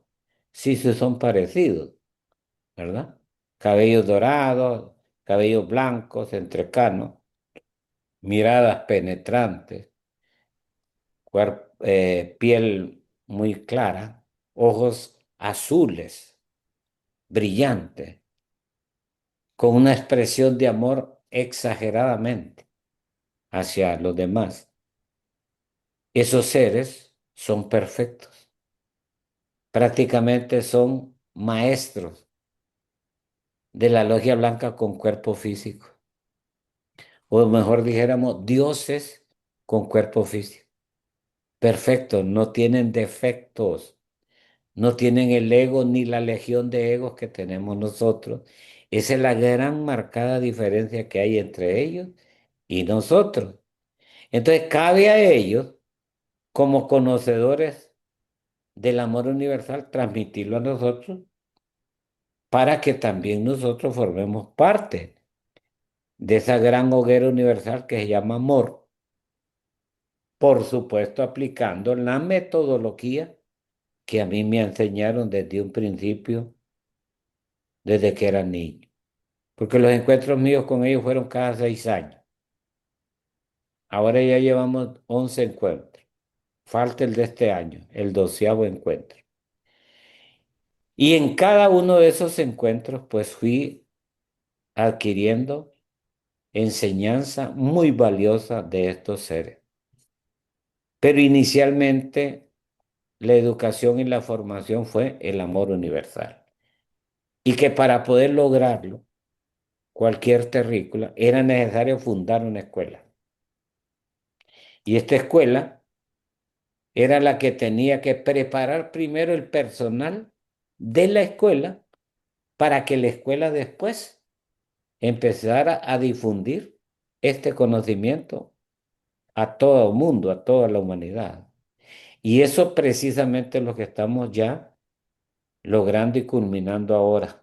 sí, sí son parecidos, ¿verdad? Cabellos dorados, cabellos blancos, entrecanos, miradas penetrantes, piel muy clara, ojos azules, brillantes, con una expresión de amor exageradamente hacia los demás. Esos seres son perfectos, prácticamente son maestros de la logia blanca con cuerpo físico, o mejor dijéramos, dioses con cuerpo físico. Perfectos, no tienen defectos, no tienen el ego ni la legión de egos que tenemos nosotros. Esa es la gran marcada diferencia que hay entre ellos y nosotros. Entonces cabe a ellos, como conocedores del amor universal, transmitirlo a nosotros para que también nosotros formemos parte de esa gran hoguera universal que se llama amor, por supuesto aplicando la metodología que a mí me enseñaron desde un principio, desde que era niño, porque los encuentros míos con ellos fueron cada 6 años. Ahora ya llevamos 11 encuentros. Falta el de este año, el 12º encuentro. Y en cada uno de esos encuentros, pues fui adquiriendo enseñanza muy valiosa de estos seres. Pero inicialmente la educación y la formación fue el amor universal. Y que para poder lograrlo, cualquier terrícola, era necesario fundar una escuela. Y esta escuela era la que tenía que preparar primero el personal de la escuela para que la escuela después empezara a difundir este conocimiento a todo el mundo, a toda la humanidad. Y eso precisamente es lo que estamos ya logrando y culminando ahora.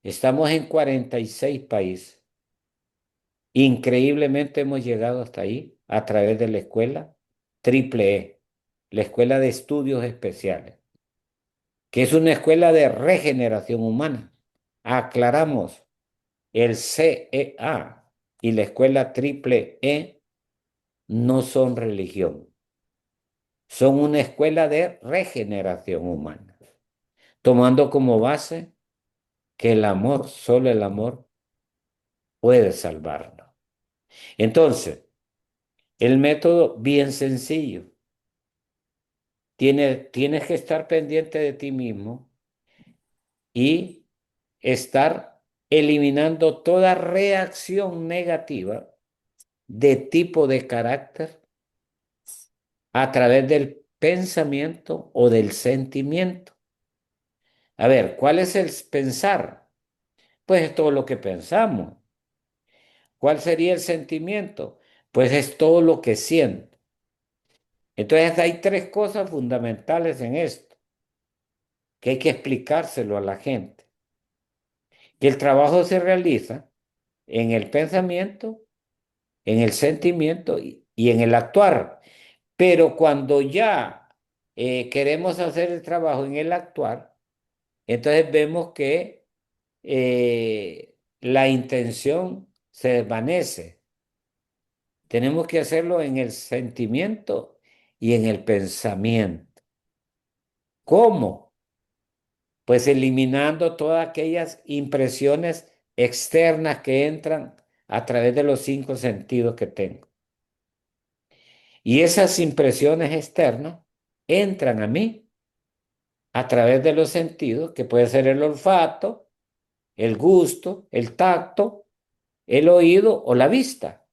Estamos en 46 países. Increíblemente hemos llegado hasta ahí a través de la escuela Triple E, la Escuela de Estudios Especiales, que es una escuela de regeneración humana. Aclaramos, el CEA y la escuela Triple E no son religión, son una escuela de regeneración humana, tomando como base que el amor, solo el amor, puede salvarnos. Entonces, el método bien sencillo. Tienes que estar pendiente de ti mismo y estar eliminando toda reacción negativa de tipo de carácter a través del pensamiento o del sentimiento. A ver, ¿cuál es el pensar? Pues es todo lo que pensamos. ¿Cuál sería el sentimiento? Pues es todo lo que siento. Entonces hay tres cosas fundamentales en esto que hay que explicárselo a la gente. Que el trabajo se realiza en el pensamiento, en el sentimiento y en el actuar. Pero cuando ya queremos hacer el trabajo en el actuar, Entonces vemos que la intención se desvanece. Tenemos que hacerlo en el sentimiento y en el pensamiento. ¿Cómo? Pues eliminando todas aquellas impresiones externas que entran a través de los cinco sentidos que tengo. Y esas impresiones externas entran a mí a través de los sentidos, que puede ser el olfato, el gusto, el tacto, el oído o la vista.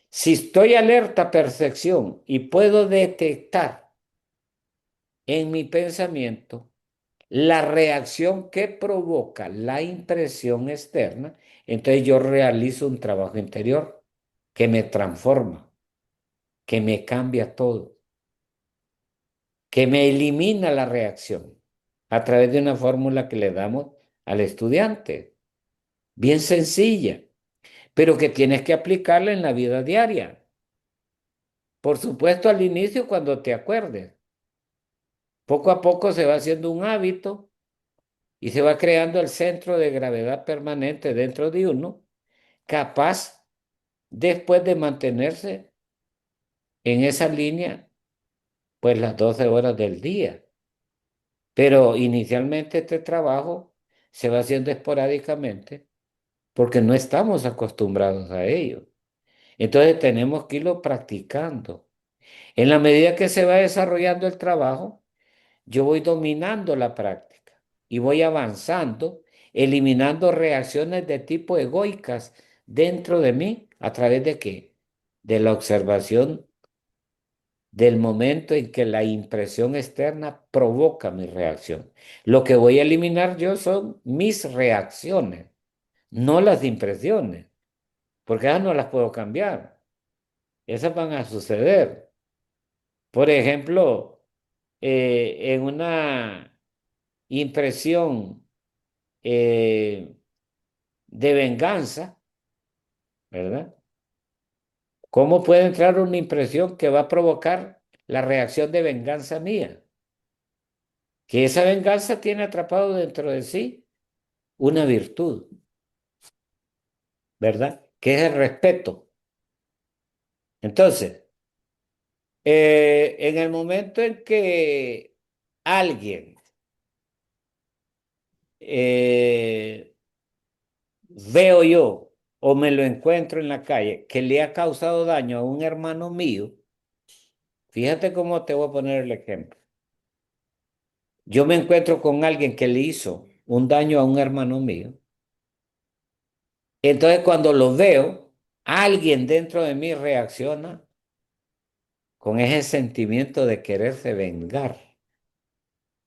Si estoy alerta a percepción y puedo detectar en mi pensamiento la reacción que provoca la impresión externa, entonces yo realizo un trabajo interior que me transforma, que me cambia todo, que me elimina la reacción a través de una fórmula que le damos al estudiante, bien sencilla, pero que tienes que aplicarla en la vida diaria. Por supuesto, al inicio cuando te acuerdes. Poco a poco se va haciendo un hábito y se va creando el centro de gravedad permanente dentro de uno, capaz después de mantenerse en esa línea, pues las 12 horas del día. Pero inicialmente este trabajo se va haciendo esporádicamente porque no estamos acostumbrados a ello. Entonces tenemos que irlo practicando. En la medida que se va desarrollando el trabajo, yo voy dominando la práctica y voy avanzando, eliminando reacciones de tipo egoicas dentro de mí. ¿A través de qué? De la observación del momento en que la impresión externa provoca mi reacción. Lo que voy a eliminar yo son mis reacciones, no las impresiones, porque esas no las puedo cambiar. Esas van a suceder. Por ejemplo, en una impresión de venganza, ¿verdad? ¿Cómo puede entrar una impresión que va a provocar la reacción de venganza mía? Que esa venganza tiene atrapado dentro de sí una virtud, ¿verdad? Que es el respeto. Entonces, en el momento en que alguien eh, veo yo o me lo encuentro en la calle que le ha causado daño a un hermano mío, fíjate cómo te voy a poner el ejemplo. Yo me encuentro con alguien que le hizo un daño a un hermano mío. Entonces cuando lo veo, alguien dentro de mí reacciona con ese sentimiento de quererse vengar,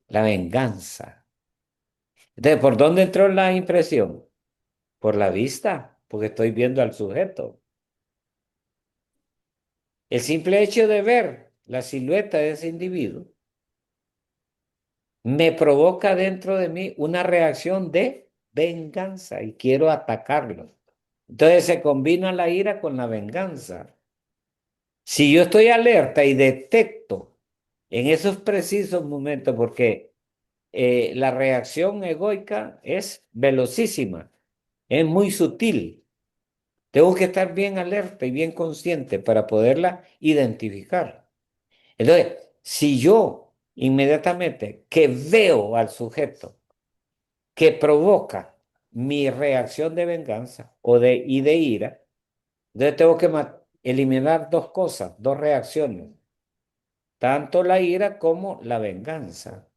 la venganza. Entonces, ¿por dónde entró la impresión? Por la vista, porque estoy viendo al sujeto. El simple hecho de ver la silueta de ese individuo me provoca dentro de mí una reacción de venganza y quiero atacarlo. Entonces se combina la ira con la venganza. Si yo estoy alerta y detecto en esos precisos momentos, porque la reacción egoica es velocísima, es muy sutil. Tengo que estar bien alerta y bien consciente para poderla identificar. Entonces, si yo inmediatamente que veo al sujeto que provoca mi reacción de venganza y de ira, entonces tengo que eliminar dos cosas, dos reacciones, tanto la ira como la venganza.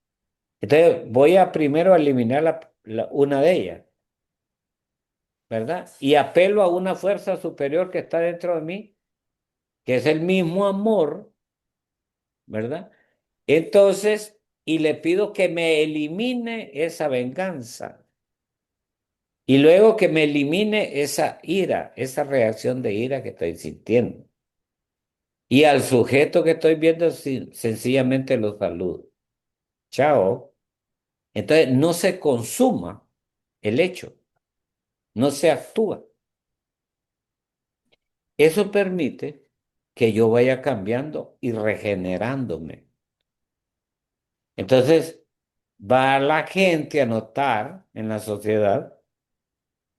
Entonces voy a primero eliminar una de ellas, ¿verdad? Y apelo a una fuerza superior que está dentro de mí, que es el mismo amor, ¿verdad? Entonces, y le pido que me elimine esa venganza. Y luego que me elimine esa ira, esa reacción de ira que estoy sintiendo. Y al sujeto que estoy viendo, sencillamente lo saludo. Chao. Entonces no se consuma el hecho, no se actúa. Eso permite que yo vaya cambiando y regenerándome. Entonces, va la gente a notar en la sociedad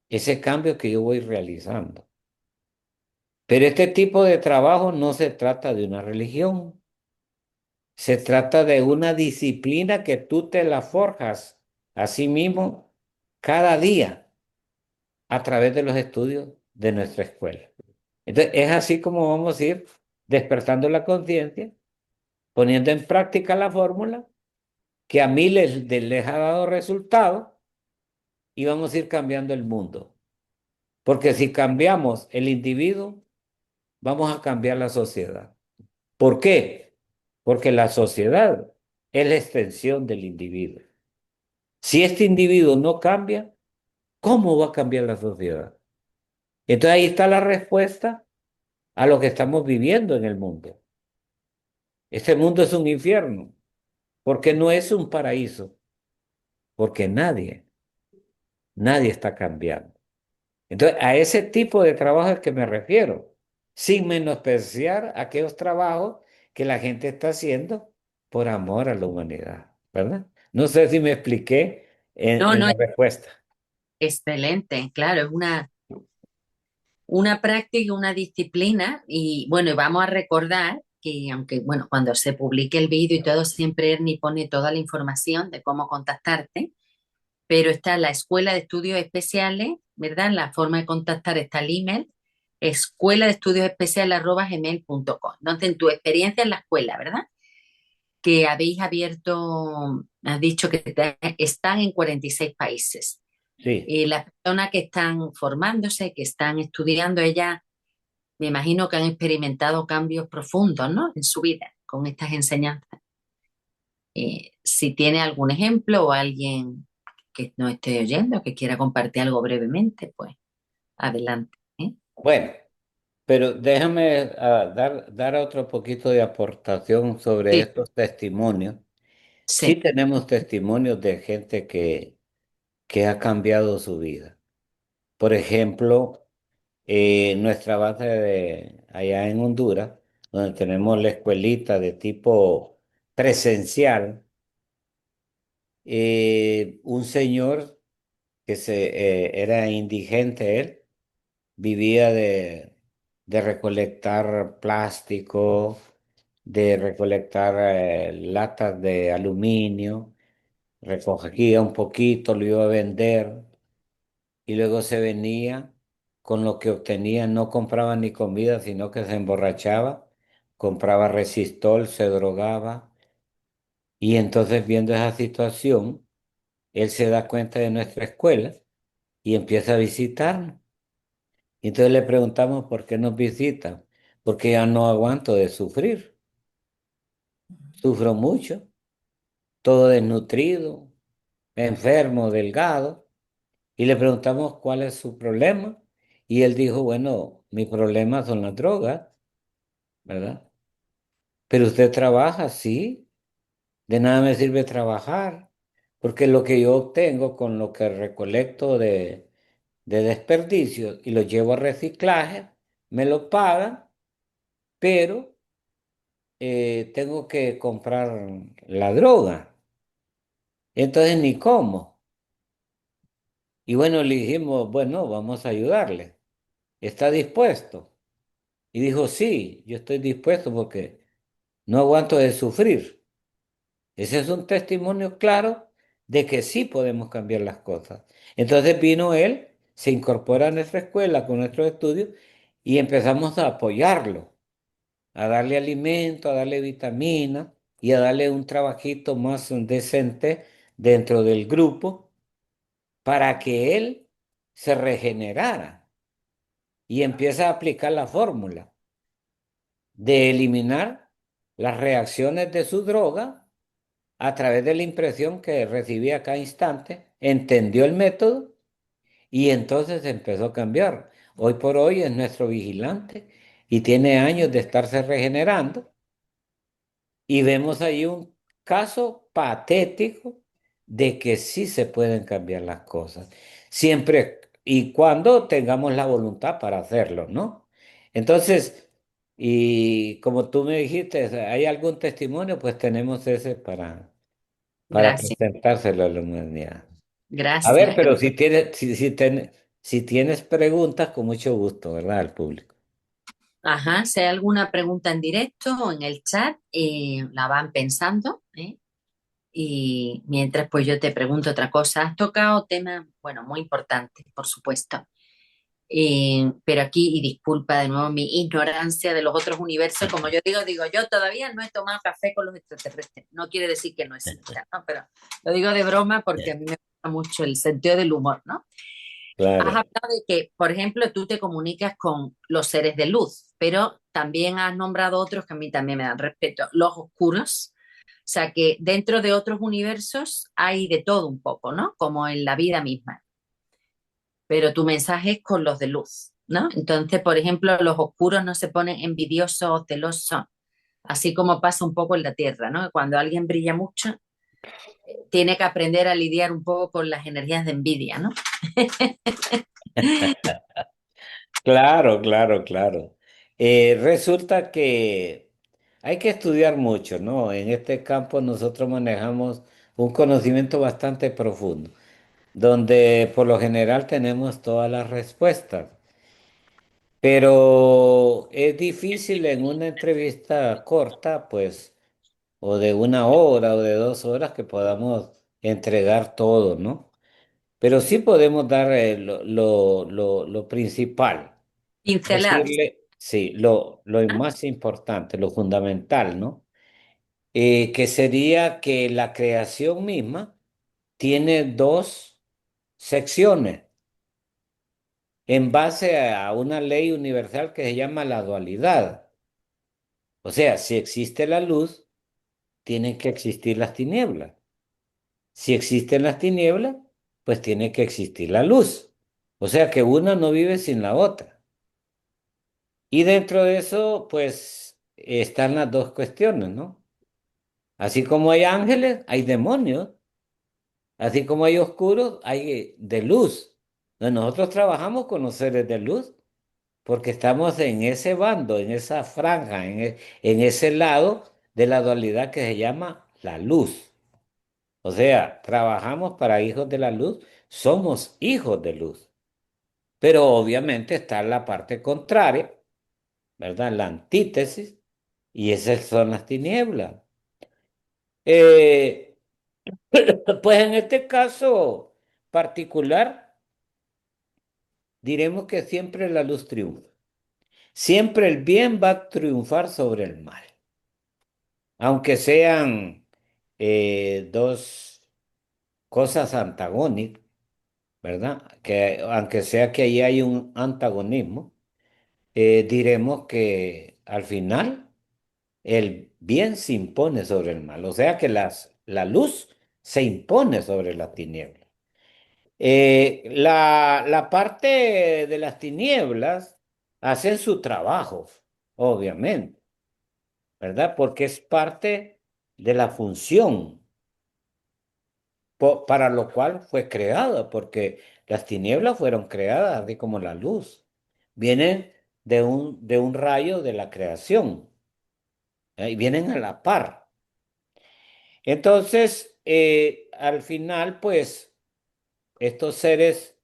ese cambio que yo voy realizando. Pero este tipo de trabajo no se trata de una religión, se trata de una disciplina que tú te la forjas a sí mismo cada día a través de los estudios de nuestra escuela. Entonces, es así como vamos a ir despertando la conciencia, poniendo en práctica la fórmula que a mí les ha dado resultado y vamos a ir cambiando el mundo. Porque si cambiamos el individuo, vamos a cambiar la sociedad. ¿Por qué? Porque la sociedad es la extensión del individuo. Si este individuo no cambia, ¿cómo va a cambiar la sociedad? Entonces ahí está la respuesta a lo que estamos viviendo en el mundo. Este mundo es un infierno, porque no es un paraíso, porque nadie está cambiando. Entonces, a ese tipo de trabajo es que me refiero, sin menospreciar aquellos trabajos que la gente está haciendo por amor a la humanidad, ¿verdad? No sé si me expliqué No, en no, la respuesta. excelente, claro, es una práctica, una disciplina y bueno, y vamos a recordar que aunque, bueno, cuando se publique el vídeo y todo, siempre Ernie pone toda la información de cómo contactarte, pero está la Escuela de Estudios Especiales, ¿verdad? La forma de contactar está el email, escuela de estudios especiales @gmail.com. Entonces, en tu experiencia en la escuela, ¿verdad? Que habéis abierto, has dicho que están en 46 países. Sí, Las personas que están formándose, que están estudiando, ellas me imagino que han experimentado cambios profundos, ¿no? En su vida con estas enseñanzas. Si tiene algún ejemplo o alguien que no esté oyendo, que quiera compartir algo brevemente, pues adelante. ¿Eh? bueno, pero déjame dar otro poquito de aportación sobre Sí, estos testimonios. Sí sí. tenemos testimonios de gente que ha cambiado su vida. Por ejemplo, nuestra base allá en Honduras, donde tenemos la escuelita de tipo presencial, un señor era indigente, él vivía de recolectar plástico, de recolectar latas de aluminio, recogía un poquito, lo iba a vender y luego se venía con lo que obtenía, no compraba ni comida, sino que se emborrachaba, compraba resistol, se drogaba y entonces viendo esa situación, él se da cuenta de nuestra escuela y empieza a visitarnos. Y entonces le preguntamos por qué nos visita, porque ya no aguanto de sufrir, sufro mucho, todo desnutrido, enfermo, delgado. Y le preguntamos cuál es su problema. Y él dijo, bueno, mi problema son las drogas, ¿verdad? Pero usted trabaja, sí. De nada me sirve trabajar, porque lo que yo obtengo con lo que recolecto de desperdicios y lo llevo a reciclaje, me lo pagan, pero tengo que comprar la droga. Entonces ni cómo. Y bueno, le dijimos, bueno, vamos a ayudarle. ¿Está dispuesto? Y dijo, sí, yo estoy dispuesto porque no aguanto de sufrir. Ese es un testimonio claro de que sí podemos cambiar las cosas. Entonces vino él, se incorpora a nuestra escuela con nuestros estudios y empezamos a apoyarlo, a darle alimento, a darle vitamina y a darle un trabajito más decente dentro del grupo para que él se regenerara y empiece a aplicar la fórmula de eliminar las reacciones de su droga a través de la impresión que recibía a cada instante, entendió el método y entonces empezó a cambiar. Hoy por hoy es nuestro vigilante y tiene años de estarse regenerando y vemos ahí un caso patético de que sí se pueden cambiar las cosas, siempre y cuando tengamos la voluntad para hacerlo, ¿no? Entonces, y como tú me dijiste, ¿hay algún testimonio? Pues tenemos ese para Gracias, presentárselo a la humanidad. A ver, gracias. pero si tienes preguntas, con mucho gusto, ¿verdad? Al público. Ajá, si hay alguna pregunta en directo o en el chat, la van pensando, ¿eh? Y mientras pues yo te pregunto otra cosa. Has tocado temas, bueno, muy importantes, por supuesto. Pero aquí, y disculpa de nuevo mi ignorancia de los otros universos, como yo digo, yo todavía no he tomado café con los extraterrestres. No quiere decir que no exista, ¿no? Pero lo digo de broma porque a mí me gusta mucho el sentido del humor, ¿no? Has Claro. hablado de que, por ejemplo, tú te comunicas con los seres de luz, pero también has nombrado otros que a mí también me dan respeto, los oscuros. O sea que dentro de otros universos hay de todo un poco, ¿no? Como en la vida misma. Pero tu mensaje es con los de luz, ¿no? Entonces, por ejemplo, los oscuros no se ponen envidiosos o celosos, así como pasa un poco en la Tierra, ¿no? Cuando alguien brilla mucho, tiene que aprender a lidiar un poco con las energías de envidia, ¿no? Claro, claro, claro. Resulta que hay que estudiar mucho, ¿no? En este campo nosotros manejamos un conocimiento bastante profundo, donde por lo general tenemos todas las respuestas, pero es difícil en una entrevista corta, pues, o de 1 hora o de 2 horas que podamos entregar todo, ¿no? Pero sí podemos dar lo principal. Pinceladas. Decirle, sí, lo ¿No? más importante, lo fundamental, ¿no? Que sería que la creación misma tiene dos secciones en base a una ley universal que se llama la dualidad. O sea, si existe la luz, tienen que existir las tinieblas. Si existen las tinieblas, pues tiene que existir la luz. O sea que una no vive sin la otra. Y dentro de eso, pues están las dos cuestiones, ¿no? Así como hay ángeles, hay demonios. Así como hay oscuros, hay de luz. Entonces, nosotros trabajamos con los seres de luz porque estamos en ese bando, en esa franja, en ese lado de la dualidad que se llama la luz. O sea, trabajamos para hijos de la luz, somos hijos de luz. Pero obviamente está la parte contraria, ¿verdad? La antítesis, y esas son las tinieblas. Eh, pues en este caso particular, diremos que siempre la luz triunfa. Siempre el bien va a triunfar sobre el mal. Aunque sean dos cosas antagónicas, ¿verdad? Que aunque sea que ahí hay un antagonismo, diremos que al final el bien se impone sobre el mal. O sea que la luz se impone sobre la tiniebla. La parte de las tinieblas hacen su trabajo, obviamente, ¿verdad? Porque es parte de la función para lo cual fue creada, porque las tinieblas fueron creadas, así como la luz. Vienen de un rayo de la creación, y vienen a la par. Entonces, al final, pues, estos seres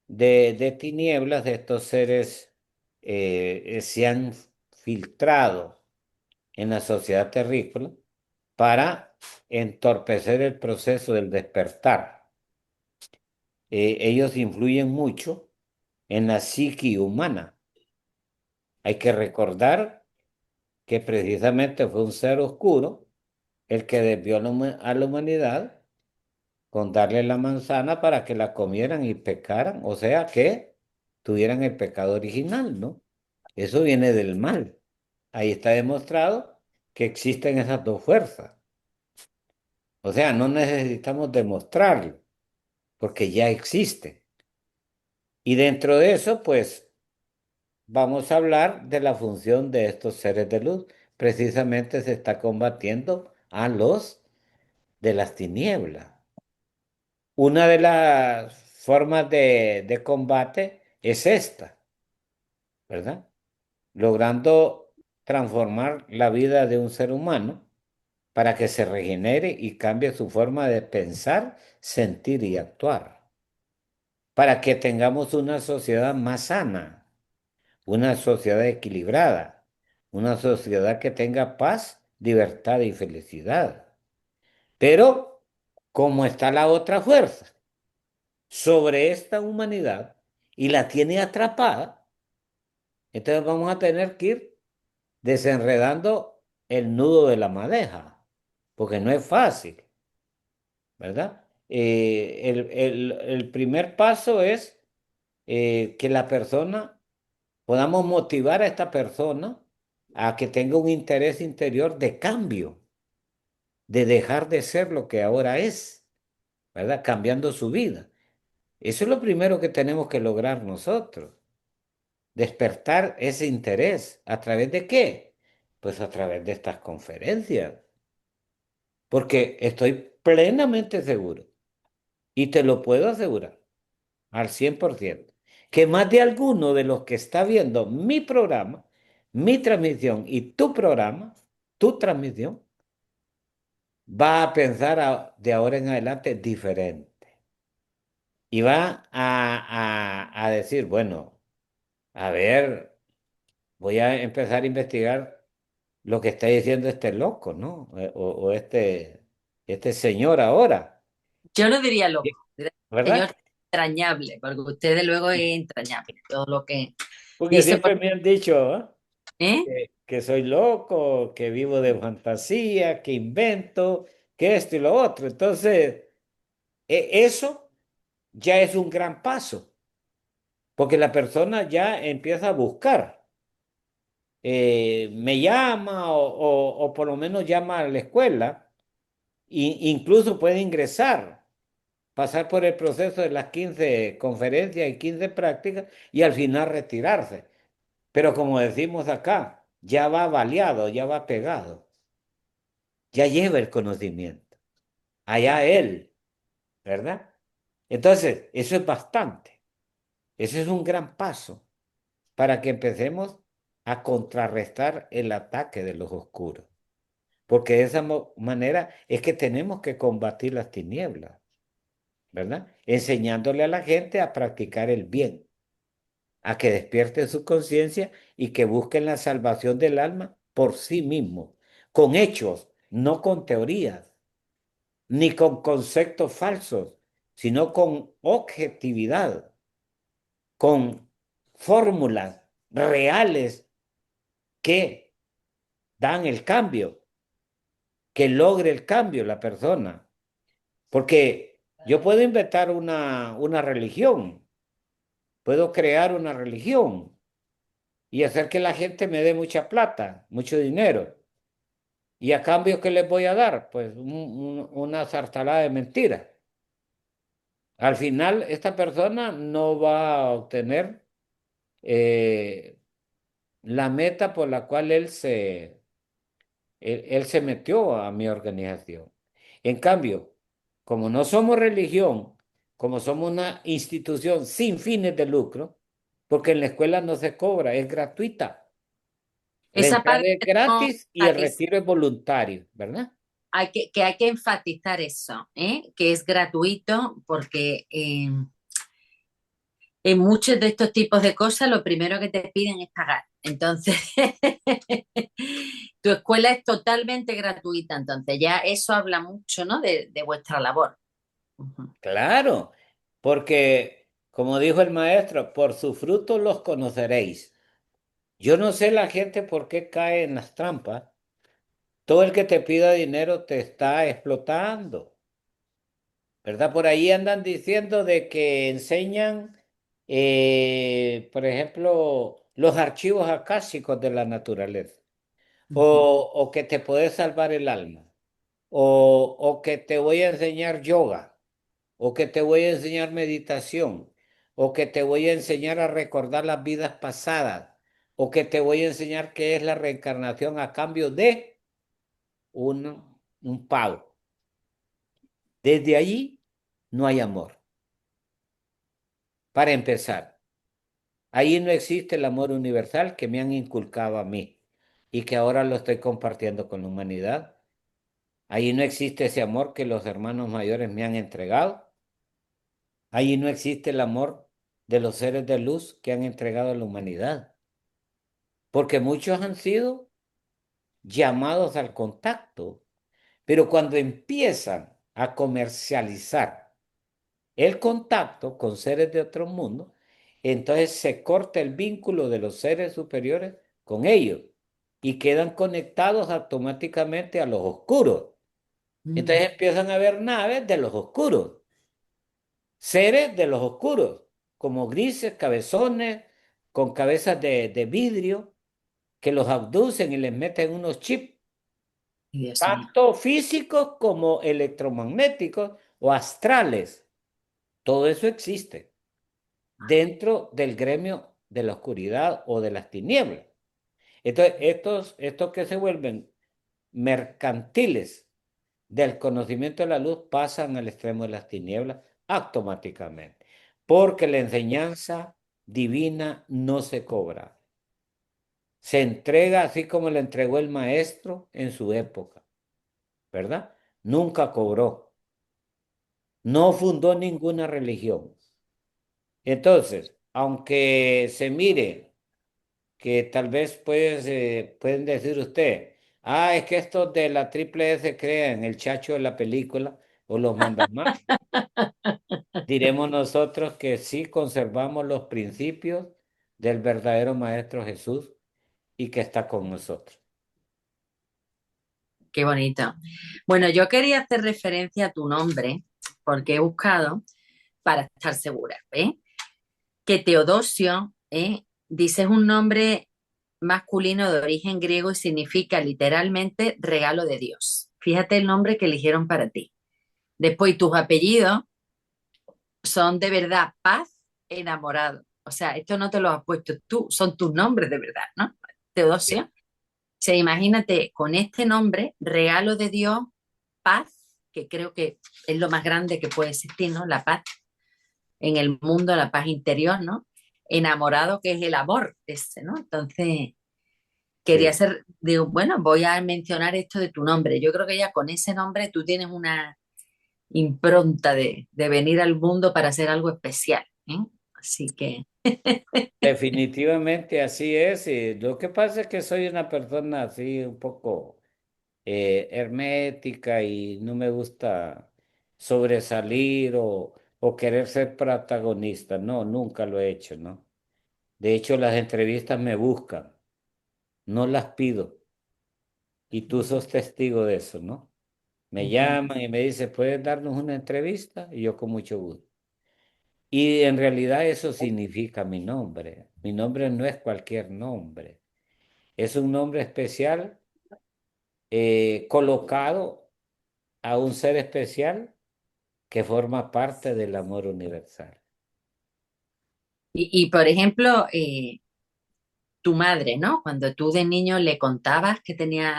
de tinieblas, de estos seres se han filtrado en la sociedad terrícola para entorpecer el proceso del despertar. Ellos influyen mucho en la psique humana. Hay que recordar que precisamente fue un ser oscuro el que desvió a la humanidad con darle la manzana para que la comieran y pecaran, o sea que tuvieran el pecado original, ¿no? Eso viene del mal. Ahí está demostrado que existen esas dos fuerzas. O sea, no necesitamos demostrarlo, porque ya existe. Y dentro de eso, pues, vamos a hablar de la función de estos seres de luz. Precisamente se está combatiendo a los de las tinieblas. Una de las formas de combate es esta, ¿verdad? Logrando transformar la vida de un ser humano para que se regenere y cambie su forma de pensar, sentir y actuar, para que tengamos una sociedad más sana, una sociedad equilibrada, una sociedad que tenga paz, libertad y felicidad. Pero, como está la otra fuerza sobre esta humanidad y la tiene atrapada, entonces vamos a tener que ir desenredando el nudo de la madeja, porque no es fácil, ¿verdad? El primer paso es que la persona, podamos motivar a esta persona a que tenga un interés interior de cambio, de dejar de ser lo que ahora es, ¿verdad? Cambiando su vida. Eso es lo primero que tenemos que lograr nosotros, despertar ese interés. ¿A través de qué? Pues a través de estas conferencias, porque estoy plenamente seguro, y te lo puedo asegurar al 100%, que más de alguno de los que está viendo mi programa, mi transmisión y tu programa, tu transmisión, va a pensar de ahora en adelante diferente. Y va a decir, bueno, a ver, voy a empezar a investigar lo que está diciendo este loco, ¿no? O este señor ahora, Yo no diría loco, diría señor ¿verdad? entrañable, porque ustedes luego es entrañable, todo lo que Porque dice siempre me han dicho, ¿ah? ¿eh? Que soy loco, que vivo de fantasía, que invento, que esto y lo otro. Entonces, eso ya es un gran paso, porque la persona ya empieza a buscar. Me llama o por lo menos llama a la escuela, incluso puede ingresar, pasar por el proceso de las 15 conferencias y 15 prácticas y al final retirarse. Pero como decimos acá, ya va baleado, ya va pegado, ya lleva el conocimiento. Allá él, ¿verdad? Entonces, eso es bastante. Ese es un gran paso para que empecemos a contrarrestar el ataque de los oscuros. Porque de esa manera es que tenemos que combatir las tinieblas, ¿verdad? Enseñándole a la gente a practicar el bien, a que despierten su conciencia y que busquen la salvación del alma por sí mismos, con hechos, no con teorías, ni con conceptos falsos, sino con objetividad, con fórmulas reales que dan el cambio, que logre el cambio la persona. Porque yo puedo inventar una religión, puedo crear una religión y hacer que la gente me dé mucha plata, mucho dinero. ¿Y a cambio qué les voy a dar? Pues una sartalada de mentiras. Al final, esta persona no va a obtener eh, la meta por la cual él se metió a mi organización. En cambio, como no somos religión, como somos una institución sin fines de lucro, porque en la escuela no se cobra, es gratuita. La Esa entrada parte es no gratis y el enfatiza, retiro es voluntario, ¿verdad? hay que enfatizar eso, ¿eh? Que es gratuito porque en muchos de estos tipos de cosas lo primero que te piden es pagar. Entonces, tu escuela es totalmente gratuita, entonces ya eso habla mucho, ¿no? De vuestra labor. Ujú. Claro, porque como dijo el maestro, por sus frutos los conoceréis. Yo no sé la gente por qué cae en las trampas. Todo el que te pida dinero te está explotando, ¿verdad? Por ahí andan diciendo de que enseñan, por ejemplo, los archivos acásicos de la naturaleza, Ujú. o que te puede salvar el alma, o que te voy a enseñar yoga, o que te voy a enseñar meditación, o que te voy a enseñar a recordar las vidas pasadas, o que te voy a enseñar qué es la reencarnación a cambio de un pago. Desde allí no hay amor. Para empezar, ahí no existe el amor universal que me han inculcado a mí y que ahora lo estoy compartiendo con la humanidad. Ahí no existe ese amor que los hermanos mayores me han entregado. Ahí no existe el amor de los seres de luz que han entregado a la humanidad. Porque muchos han sido llamados al contacto, pero cuando empiezan a comercializar el contacto con seres de otro mundo, entonces se corta el vínculo de los seres superiores con ellos y quedan conectados automáticamente a los oscuros. Mm, Entonces empiezan a ver naves de los oscuros, seres de los oscuros, como grises, cabezones, con cabezas de vidrio, que los abducen y les meten unos chips, Dios mío. tanto físicos como electromagnéticos o astrales. Todo eso existe dentro del gremio de la oscuridad o de las tinieblas. Entonces, estos que se vuelven mercantiles del conocimiento de la luz pasan al extremo de las tinieblas automáticamente, porque la enseñanza divina no se cobra. Se entrega así como le entregó el maestro en su época, ¿verdad? Nunca cobró, no fundó ninguna religión. Entonces, aunque se mire que tal vez pueden decir usted, es que estos de la Triple S crean el chacho de la película o los mandamás. Diremos nosotros que sí conservamos los principios del verdadero Maestro Jesús y que está con nosotros. Qué bonito. Bueno, yo quería hacer referencia a tu nombre porque he buscado para estar segura, ¿eh? Que Teodosio, dice es un nombre masculino de origen griego y significa literalmente regalo de Dios. Fíjate el nombre que eligieron para ti. Después, tus apellidos son de verdad paz, enamorado. O sea, esto no te lo has puesto tú, son tus nombres de verdad, ¿no? Sí. Teodosio. O sea, imagínate con este nombre, regalo de Dios, paz, que creo que es lo más grande que puede existir, ¿no? La paz en el mundo, la paz interior, ¿no? Enamorado, que es el amor ese, ¿no? Entonces, quería Sí. ser, digo, bueno, voy a mencionar esto de tu nombre. Yo creo que ya con ese nombre tú tienes una impronta de venir al mundo para hacer algo especial, ¿eh? Así que, Definitivamente así es. Y lo que pasa es que soy una persona así un poco hermética y no me gusta sobresalir o querer ser protagonista. No, nunca lo he hecho, ¿no? De hecho, las entrevistas me buscan, no las pido. Y tú sos testigo de eso, ¿no? Me ujú. llaman y me dicen, ¿puedes darnos una entrevista? Y yo con mucho gusto. Y en realidad eso significa mi nombre. Mi nombre no es cualquier nombre. Es un nombre especial colocado a un ser especial que forma parte del amor universal. Por ejemplo, tu madre, ¿no? Cuando tú de niño le contabas que tenías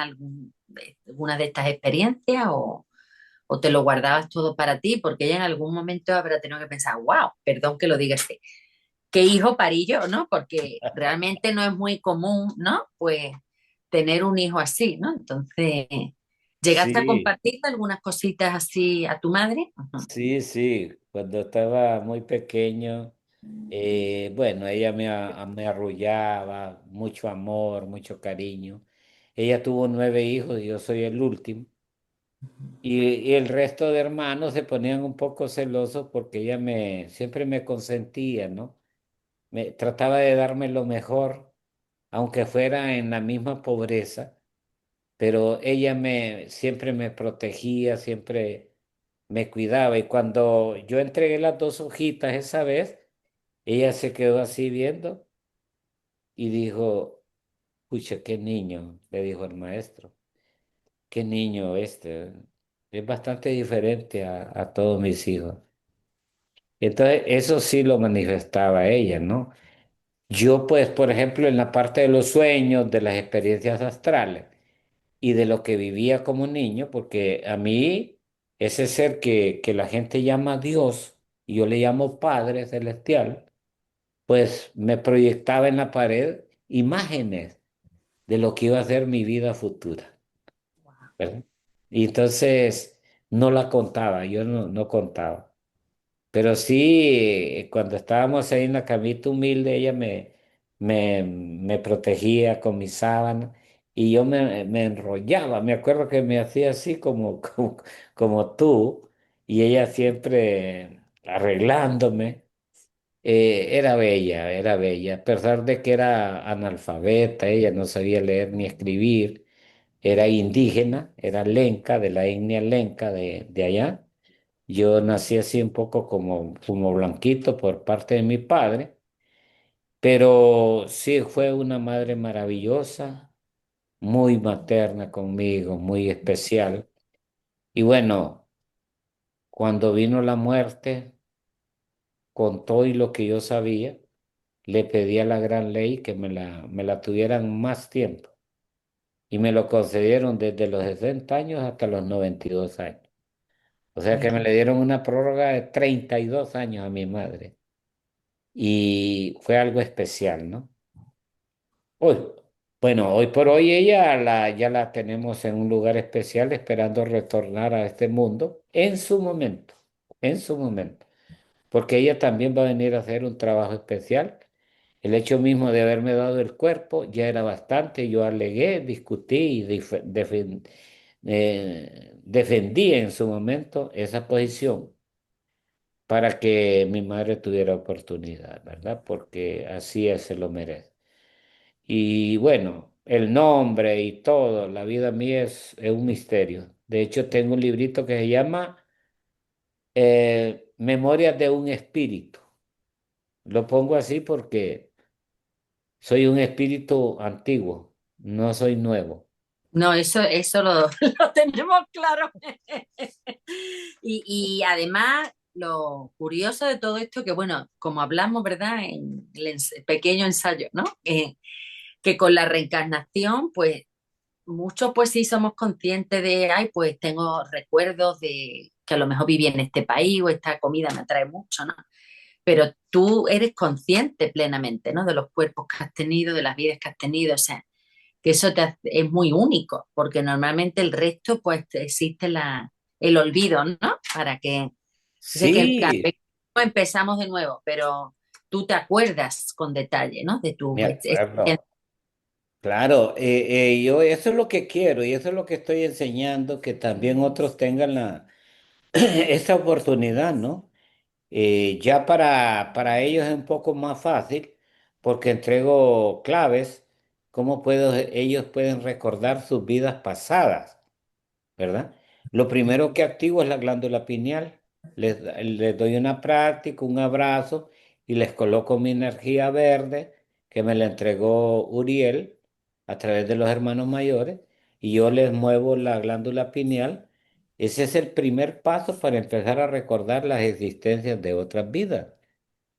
alguna de estas experiencias o te lo guardabas todo para ti, porque ella en algún momento habrá tenido que pensar, wow, perdón que lo diga así, qué hijo parí yo, ¿no? Porque realmente no es muy común, ¿no? Pues tener un hijo así, ¿no? Entonces, ¿llegaste a Sí, compartir algunas cositas así a tu madre? Ujú. sí, sí. Cuando estaba muy pequeño, bueno, ella me arrullaba, mucho amor, mucho cariño. Ella tuvo 9 hijos y yo soy el último. Y el resto de hermanos se ponían un poco celosos porque ella siempre me consentía, ¿no? Me trataba de darme lo mejor, aunque fuera en la misma pobreza, pero ella siempre me protegía, siempre me cuidaba. Y cuando yo entregué las 2 hojitas esa vez, ella se quedó así viendo y dijo, pucha, qué niño, le dijo el maestro, qué niño este, es bastante diferente a todos mis hijos. Entonces, eso sí lo manifestaba ella, ¿no? Yo, pues, por ejemplo, en la parte de los sueños, de las experiencias astrales y de lo que vivía como niño, porque a mí, ese ser que la gente llama Dios, y yo le llamo Padre Celestial, pues me proyectaba en la pared imágenes de lo que iba a ser mi vida futura, ¿verdad? Y entonces no la contaba, yo no contaba. Pero sí, cuando estábamos ahí en la camita humilde, ella me protegía con mi sábana y yo me enrollaba. Me acuerdo que me hacía así como tú y ella siempre arreglándome. Era bella, era bella. A pesar de que era analfabeta, ella no sabía leer ni escribir, era indígena, era lenca, de la etnia lenca de allá. Yo nací así un poco como blanquito por parte de mi padre, pero sí fue una madre maravillosa, muy materna conmigo, muy especial. Y bueno, cuando vino la muerte, con todo y lo que yo sabía, le pedí a la gran ley que me la tuvieran más tiempo. Y me lo concedieron desde los 60 años hasta los 92 años. O sea que me le dieron una prórroga de 32 años a mi madre. Y fue algo especial, ¿no? Hoy, bueno, hoy por hoy ya la tenemos en un lugar especial esperando retornar a este mundo en su momento, porque ella también va a venir a hacer un trabajo especial. El hecho mismo de haberme dado el cuerpo ya era bastante, yo alegué, discutí y defendí en su momento esa posición para que mi madre tuviera oportunidad, ¿verdad? Porque así es, se lo merece. Y bueno, el nombre y todo, la vida mía es un misterio. De hecho, tengo un librito que se llama Memorias de un espíritu. Lo pongo así porque soy un espíritu antiguo, no soy nuevo. No, eso lo, lo tenemos claro. Y además, lo curioso de todo esto, que bueno, como hablamos, ¿verdad? En el pequeño ensayo, ¿no? Que con la reencarnación, pues muchos pues sí somos conscientes de, ay, pues tengo recuerdos de que a lo mejor viví en este país o esta comida me atrae mucho, ¿no? Pero tú eres consciente plenamente, ¿no? De los cuerpos que has tenido, de las vidas que has tenido, o sea, que eso es muy único, porque normalmente el resto, pues existe el olvido, ¿no? Para que, dice que cada Sí, vez empezamos de nuevo, pero tú te acuerdas con detalle, ¿no? De tu me experiencia. acuerdo. Claro, yo eso es lo que quiero y eso es lo que estoy enseñando, que también otros tengan esa oportunidad, ¿no? Ya para ellos es un poco más fácil porque entrego claves, ellos pueden recordar sus vidas pasadas. ¿Verdad? Lo primero que activo es la glándula pineal. Les doy una práctica, un abrazo y les coloco mi energía verde que me la entregó Uriel a través de los hermanos mayores y yo les muevo la glándula pineal. Ese es el primer paso para empezar a recordar las existencias de otras vidas.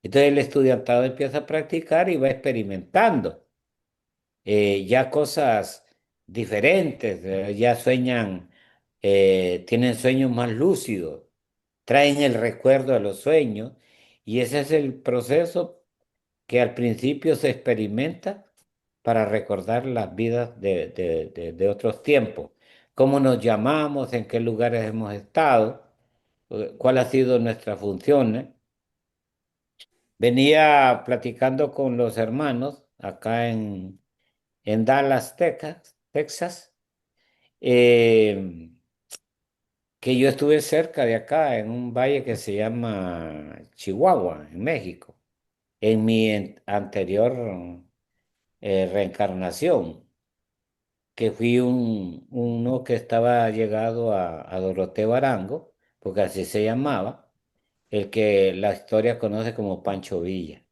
Entonces el estudiantado empieza a practicar y va experimentando ya cosas diferentes, ya sueñan, tienen sueños más lúcidos, traen el recuerdo de los sueños y ese es el proceso que al principio se experimenta para recordar las vidas de otros tiempos, cómo nos llamamos, en qué lugares hemos estado, cuál ha sido nuestra función. Venía platicando con los hermanos acá en Dallas, Texas, eh, que yo estuve cerca de acá, en un valle que se llama Chihuahua, en México, en mi anterior reencarnación, que fui uno que estaba llegado a Doroteo Arango, porque así se llamaba, el que la historia conoce como Pancho Villa.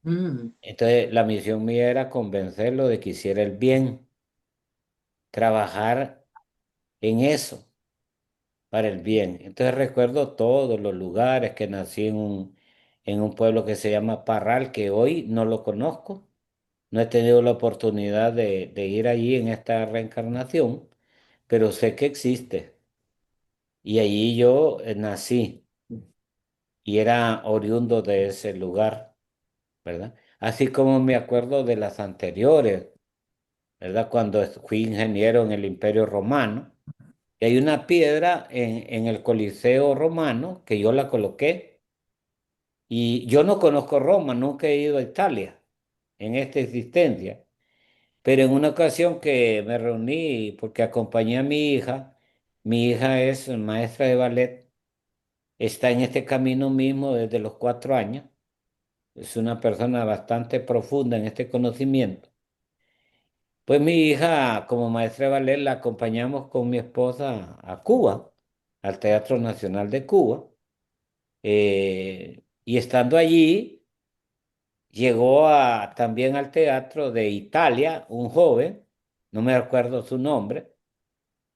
Mm. Entonces, la misión mía era convencerlo de que hiciera el bien, trabajar en eso para el bien. Entonces recuerdo todos los lugares que nací en un pueblo que se llama Parral, que hoy no lo conozco. No he tenido la oportunidad de ir allí en esta reencarnación, pero sé que existe. Y allí yo nací y era oriundo de ese lugar, ¿verdad? Así como me acuerdo de las anteriores, ¿verdad? Cuando fui ingeniero en el Imperio Romano. Y hay una piedra en el Coliseo romano que yo la coloqué y yo no conozco Roma, nunca he ido a Italia en esta existencia, pero en una ocasión que me reuní porque acompañé a mi hija es maestra de ballet, está en este camino mismo desde los 4 años, es una persona bastante profunda en este conocimiento. Pues mi hija, como maestra de ballet, la acompañamos con mi esposa a Cuba, al Teatro Nacional de Cuba. Y estando allí, llegó también al teatro de Italia un joven, no me acuerdo su nombre,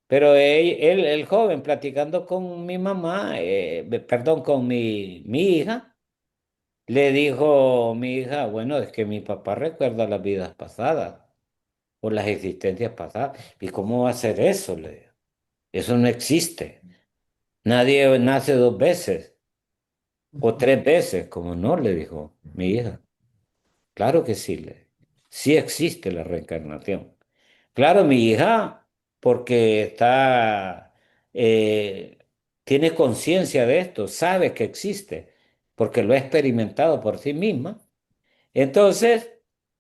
pero el joven platicando con mi mamá, perdón, con mi hija, le dijo mi hija, bueno, es que mi papá recuerda las vidas pasadas o las existencias pasadas. ¿Y cómo va a ser eso? Le digo. Eso no existe. Nadie nace 2 veces o 3 veces, como no, le dijo mi hija. Claro que sí, sí existe la reencarnación. Claro, mi hija, porque eh, tiene conciencia de esto, sabe que existe, porque lo ha experimentado por sí misma. Entonces,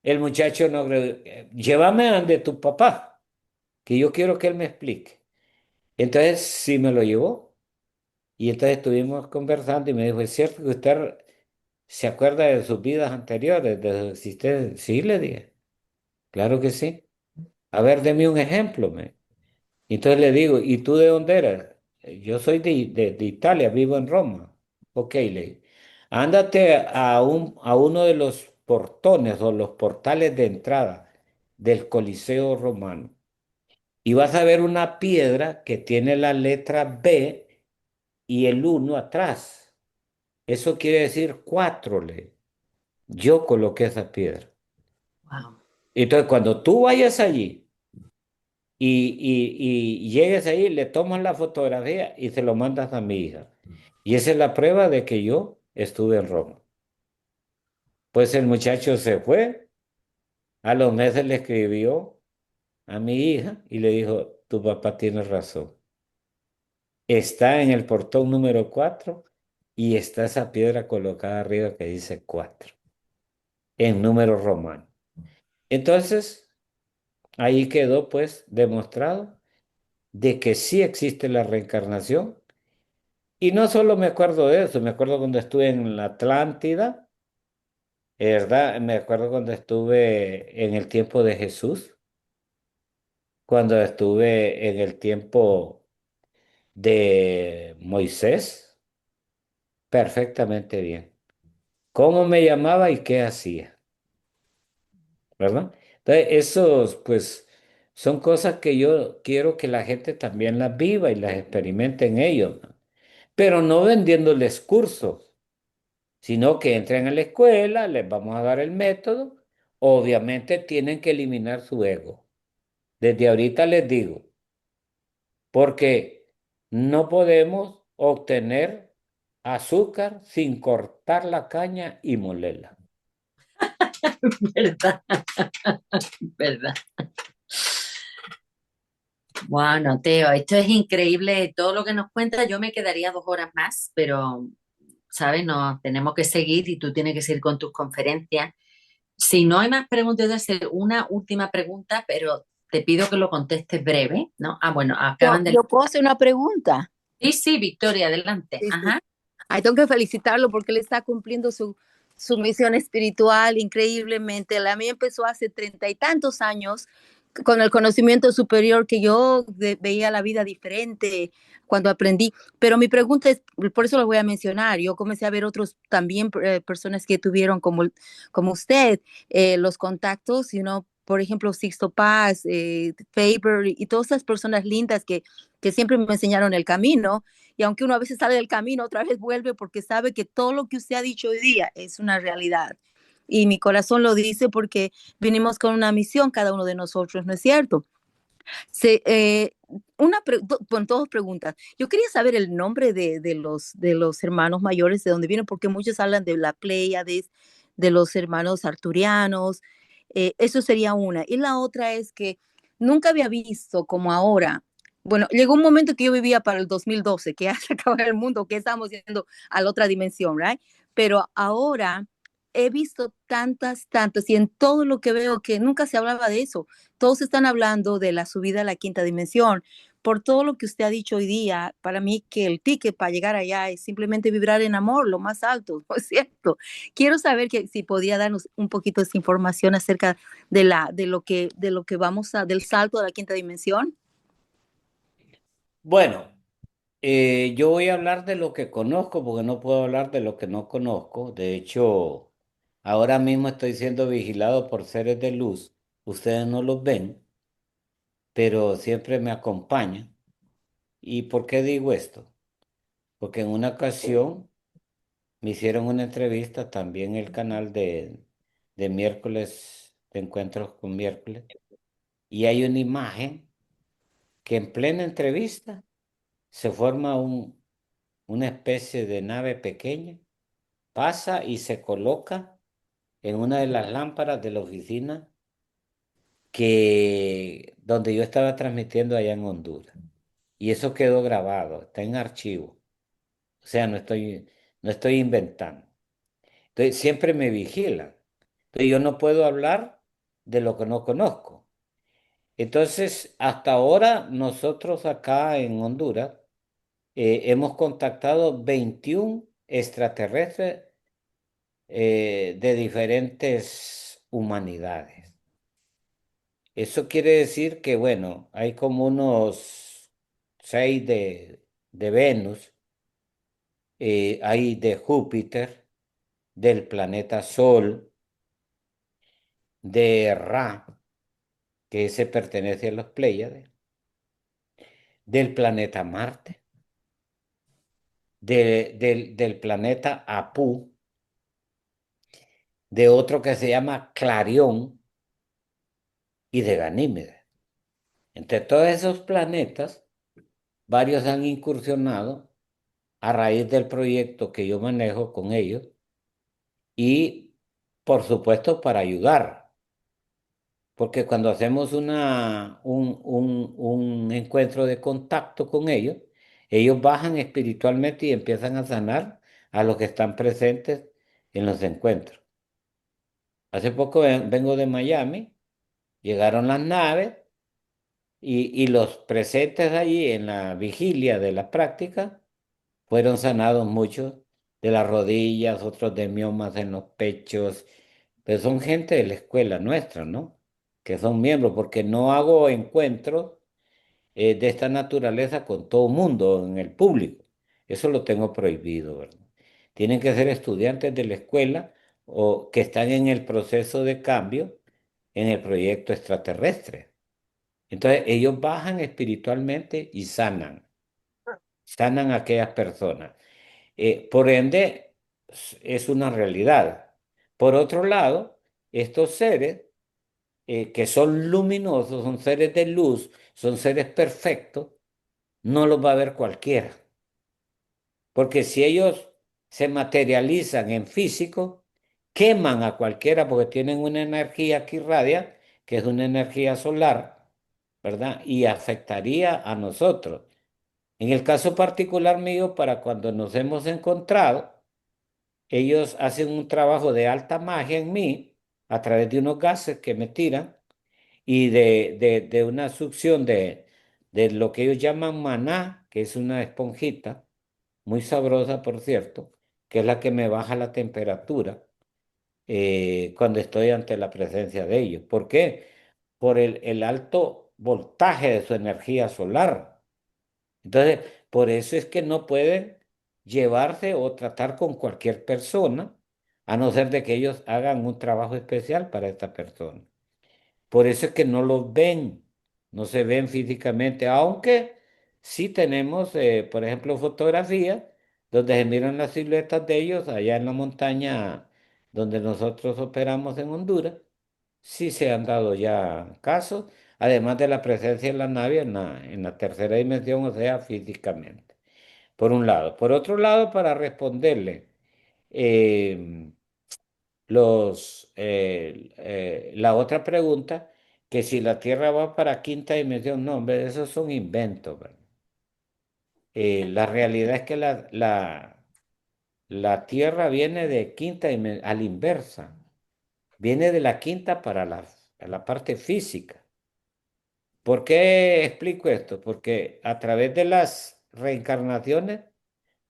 el muchacho no creo, llévame a donde tu papá, que yo quiero que él me explique. Entonces, sí me lo llevó. Y entonces estuvimos conversando y me dijo, ¿es cierto que usted se acuerda de sus vidas anteriores, de su existencia? Sí, le dije, claro que sí. A ver, deme un ejemplo, me. Y entonces le digo, ¿y tú de dónde eres? Yo soy de Italia, vivo en Roma. Ok, le digo, ándate a uno de los portones o los portales de entrada del Coliseo romano y vas a ver una piedra que tiene la letra B y el uno atrás. Eso quiere decir 4, le. Yo coloqué esa piedra. Wow. Entonces, cuando tú vayas allí y llegues ahí, le tomas la fotografía y se lo mandas a mi hija. Y esa es la prueba de que yo estuve en Roma. Pues el muchacho se fue, a los meses le escribió a mi hija y le dijo, tu papá tiene razón. Está en el portón número 4 y está esa piedra colocada arriba que dice 4 en número romano. Entonces, ahí quedó pues demostrado de que sí existe la reencarnación. Y no solo me acuerdo de eso, me acuerdo cuando estuve en la Atlántida, ¿verdad? Me acuerdo cuando estuve en el tiempo de Jesús, cuando estuve en el tiempo de Moisés, perfectamente bien. ¿Cómo me llamaba y qué hacía? ¿Verdad? Entonces, esos, pues, son cosas que yo quiero que la gente también las viva y las experimente en ellos, ¿no? Pero no vendiéndoles cursos, sino que entren a la escuela, les vamos a dar el método. Obviamente tienen que eliminar su ego. Desde ahorita les digo, porque no podemos obtener azúcar sin cortar la caña y molerla. ¿Verdad? ¿Verdad? Bueno, Teo, esto es increíble todo lo que nos cuentas. Yo me quedaría 2 horas más, pero, ¿sabes? No, tenemos que seguir y tú tienes que seguir con tus conferencias. Si no hay más preguntas, voy a hacer una última pregunta, pero te pido que lo contestes breve, ¿no? Ah, bueno, Yo, acaban de... yo puedo hacer una pregunta. Sí, sí, Victoria, adelante. Sí, sí. Ajá. Ay, tengo que felicitarlo porque él está cumpliendo su misión espiritual increíblemente. La mía empezó hace 30 y tantos años con el conocimiento superior que yo veía la vida diferente cuando aprendí. Pero mi pregunta es, por eso lo voy a mencionar, yo comencé a ver otros también personas que tuvieron como usted los contactos, por ejemplo, Sixto Paz, Faber y todas esas personas lindas que siempre me enseñaron el camino. Y aunque uno a veces sale del camino, otra vez vuelve porque sabe que todo lo que usted ha dicho hoy día es una realidad. Y mi corazón lo dice porque vinimos con una misión cada uno de nosotros, ¿no es cierto? Se, bueno, todos preguntan. Yo quería saber el nombre de los hermanos mayores, de dónde vienen, porque muchos hablan de la Pléyades, de los hermanos arturianos. Eso sería una. Y la otra es que nunca había visto como ahora Bueno, llegó un momento que yo vivía para el 2012, que ya se acaba el mundo, que estamos yendo a la otra dimensión, ¿right? Pero ahora he visto tantas, y en todo lo que veo que nunca se hablaba de eso. Todos están hablando de la subida a la quinta dimensión. Por todo lo que usted ha dicho hoy día, para mí que el ticket para llegar allá es simplemente vibrar en amor, lo más alto, ¿no es cierto? Quiero saber que si podía darnos un poquito de esa información acerca de lo que vamos a, del salto a la quinta dimensión. Bueno, yo voy a hablar de lo que conozco porque no puedo hablar de lo que no conozco. De hecho, ahora mismo estoy siendo vigilado por seres de luz. Ustedes no los ven, pero siempre me acompañan. ¿Y por qué digo esto? Porque en una ocasión me hicieron una entrevista también en el canal de miércoles, de encuentros con miércoles, y hay una imagen que en plena entrevista se forma una especie de nave pequeña, pasa y se coloca en una de las lámparas de la oficina donde yo estaba transmitiendo allá en Honduras. Y eso quedó grabado, está en archivo. O sea, no estoy inventando. Entonces, siempre me vigilan. Entonces, yo no puedo hablar de lo que no conozco. Entonces, hasta ahora, nosotros acá en Honduras hemos contactado 21 extraterrestres de diferentes humanidades. Eso quiere decir que, bueno, hay como unos 6 de Venus, hay de Júpiter, del planeta Sol, de Ra, que ese pertenece a los Pléyades, del planeta Marte, del planeta Apu, de otro que se llama Clarión y de Ganímedes. Entre todos esos planetas, varios han incursionado a raíz del proyecto que yo manejo con ellos y, por supuesto, para ayudar. Porque cuando hacemos un encuentro de contacto con ellos bajan espiritualmente y empiezan a sanar a los que están presentes en los encuentros. Hace poco vengo de Miami, llegaron las naves y los presentes allí en la vigilia de la práctica fueron sanados muchos de las rodillas, otros de miomas en los pechos, pero son gente de la escuela nuestra, ¿no? Que son miembros, porque no hago encuentros de esta naturaleza con todo mundo en el público. Eso lo tengo prohibido, ¿verdad? Tienen que ser estudiantes de la escuela o que están en el proceso de cambio en el proyecto extraterrestre. Entonces ellos bajan espiritualmente y sanan a aquellas personas. Por ende, es una realidad. Por otro lado, estos seres que son luminosos, son seres de luz, son seres perfectos, no los va a ver cualquiera. Porque si ellos se materializan en físico, queman a cualquiera porque tienen una energía que irradia, que es una energía solar, ¿verdad? Y afectaría a nosotros. En el caso particular mío, para cuando nos hemos encontrado, ellos hacen un trabajo de alta magia en mí a través de unos gases que me tiran y de una succión de lo que ellos llaman maná, que es una esponjita, muy sabrosa, por cierto, que es la que me baja la temperatura cuando estoy ante la presencia de ellos. ¿Por qué? Por el alto voltaje de su energía solar. Entonces, por eso es que no pueden llevarse o tratar con cualquier persona, a no ser de que ellos hagan un trabajo especial para esta persona. Por eso es que no los ven, no se ven físicamente, aunque sí tenemos, por ejemplo, fotografías donde se miran las siluetas de ellos allá en la montaña donde nosotros operamos en Honduras. Sí se han dado ya casos, además de la presencia de la nave en la tercera dimensión, o sea, físicamente. Por un lado. Por otro lado, para responderle, eh, la otra pregunta que si la Tierra va para quinta dimensión, no, hombre, esos son inventos, ¿verdad? La realidad es que la Tierra viene de quinta dimensión, a la inversa, viene de la quinta para la parte física. ¿Por qué explico esto? Porque a través de las reencarnaciones,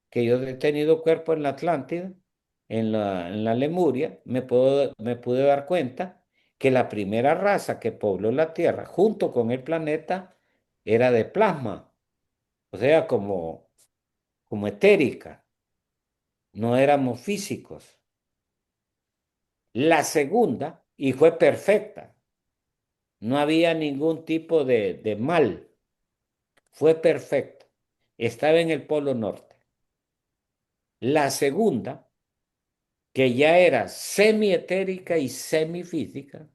que yo he tenido cuerpo en la Atlántida, en la Lemuria, me pude dar cuenta que la primera raza que pobló la Tierra junto con el planeta era de plasma, o sea, como etérica, no éramos físicos. La segunda, y fue perfecta, no había ningún tipo de mal, fue perfecta, estaba en el Polo Norte. La segunda, que ya era semietérica y semifísica,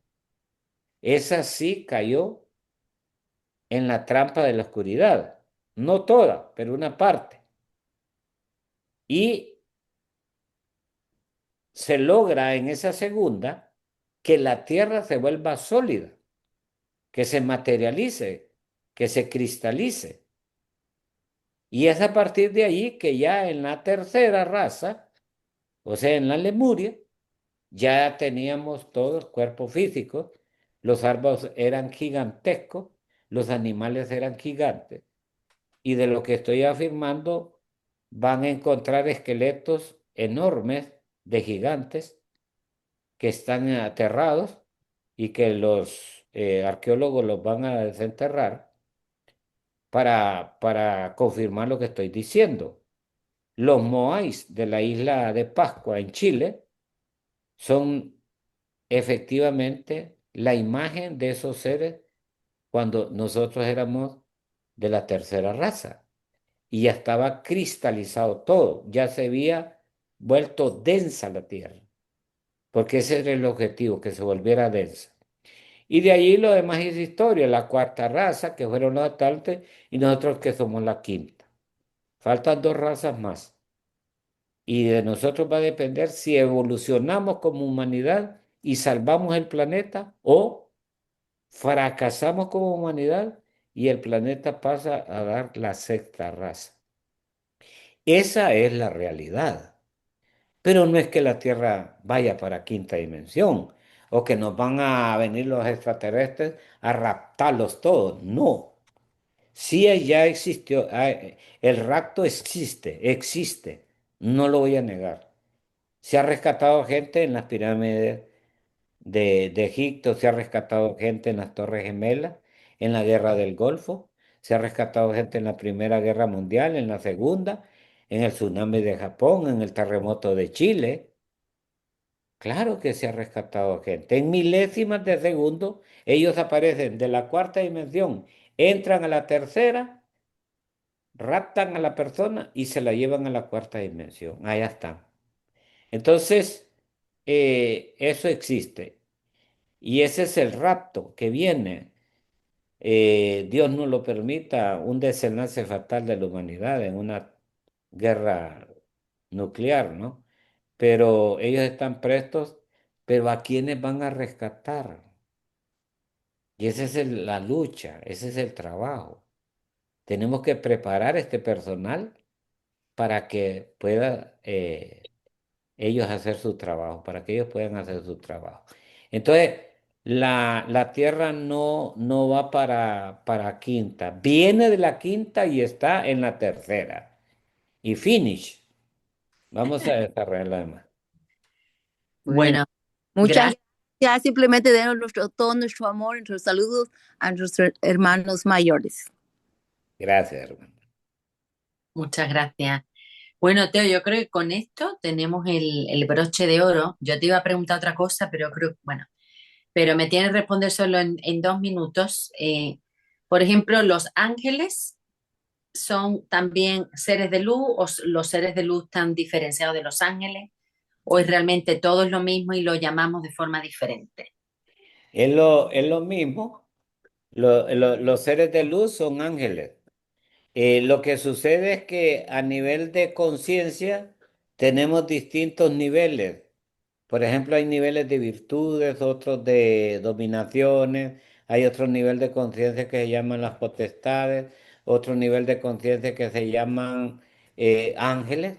esa sí cayó en la trampa de la oscuridad. No toda, pero una parte. Y se logra en esa segunda que la Tierra se vuelva sólida, que se materialice, que se cristalice. Y es a partir de ahí que ya en la tercera raza, o sea, en la Lemuria, ya teníamos todos cuerpos físicos, los árboles eran gigantescos, los animales eran gigantes, y de lo que estoy afirmando van a encontrar esqueletos enormes de gigantes que están aterrados y que los arqueólogos los van a desenterrar para confirmar lo que estoy diciendo. Los moais de la isla de Pascua en Chile son efectivamente la imagen de esos seres cuando nosotros éramos de la tercera raza y ya estaba cristalizado todo, ya se había vuelto densa la tierra, porque ese era el objetivo, que se volviera densa. Y de allí lo demás es historia, la cuarta raza, que fueron los atlantes, y nosotros que somos la quinta. Faltan dos razas más. Y de nosotros va a depender si evolucionamos como humanidad y salvamos el planeta o fracasamos como humanidad y el planeta pasa a dar la sexta raza. Esa es la realidad. Pero no es que la Tierra vaya para quinta dimensión o que nos van a venir los extraterrestres a raptarlos todos. No. Sí, ya existió, el rapto existe, no lo voy a negar. Se ha rescatado gente en las pirámides de Egipto, se ha rescatado gente en las Torres Gemelas, en la Guerra del Golfo, se ha rescatado gente en la Primera Guerra Mundial, en la Segunda, en el tsunami de Japón, en el terremoto de Chile. Claro que se ha rescatado gente. En milésimas de segundo, ellos aparecen de la cuarta dimensión, entran a la tercera, raptan a la persona y se la llevan a la cuarta dimensión. Allá están. Entonces, eso existe. Y ese es el rapto que viene. Dios no lo permita, un desenlace fatal de la humanidad en una guerra nuclear, ¿no? Pero ellos están prestos, pero ¿a quiénes van a rescatar? Y esa es la lucha, ese es el trabajo. Tenemos que preparar este personal para que pueda ellos hacer su trabajo, para que ellos puedan hacer su trabajo. Entonces, la tierra no va para quinta, viene de la quinta y está en la tercera. Y finish. Vamos a desarrollar lo demás. Bueno, Bueno, muchas gracias, gracias. Simplemente denos todo nuestro amor, nuestros saludos a nuestros hermanos mayores. Gracias, hermano. muchas gracias. Bueno, Teo, yo creo que con esto tenemos el broche de oro. Yo te iba a preguntar otra cosa, pero creo, bueno, pero me tienes que responder solo en 2 minutos. Por ejemplo, ¿los ángeles son también seres de luz o los seres de luz están diferenciados de los ángeles? ¿O es realmente todo es lo mismo y lo llamamos de forma diferente? Es lo mismo. Los seres de luz son ángeles. Lo que sucede es que a nivel de conciencia tenemos distintos niveles. Por ejemplo, hay niveles de virtudes, otros de dominaciones, hay otro nivel de conciencia que se llaman las potestades, otro nivel de conciencia que se llaman ángeles,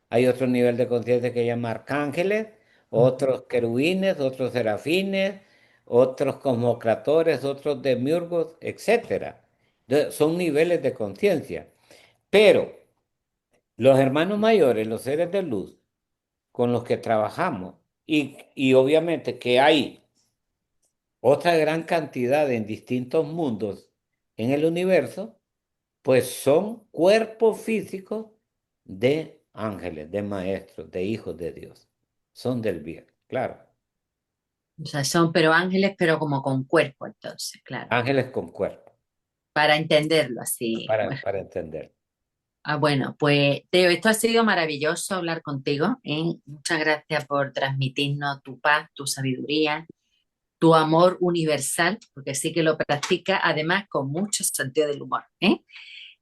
hay otro nivel de conciencia que se llama arcángeles, otros querubines, otros serafines, otros cosmocratores, otros demiurgos, etcétera. Entonces, son niveles de conciencia. Pero los hermanos mayores, los seres de luz, con los que trabajamos, y obviamente que hay otra gran cantidad en distintos mundos en el universo, pues son cuerpos físicos de ángeles, de maestros, de hijos de Dios. Son del bien, claro. O sea, son pero ángeles, pero como con cuerpo, entonces, claro. Ángeles con cuerpo, Para entenderlo así. Bueno, para entender. bueno, pues Teo, esto ha sido maravilloso hablar contigo, ¿eh? Muchas gracias por transmitirnos tu paz, tu sabiduría, tu amor universal, porque sí que lo practica, además con mucho sentido del humor, ¿eh?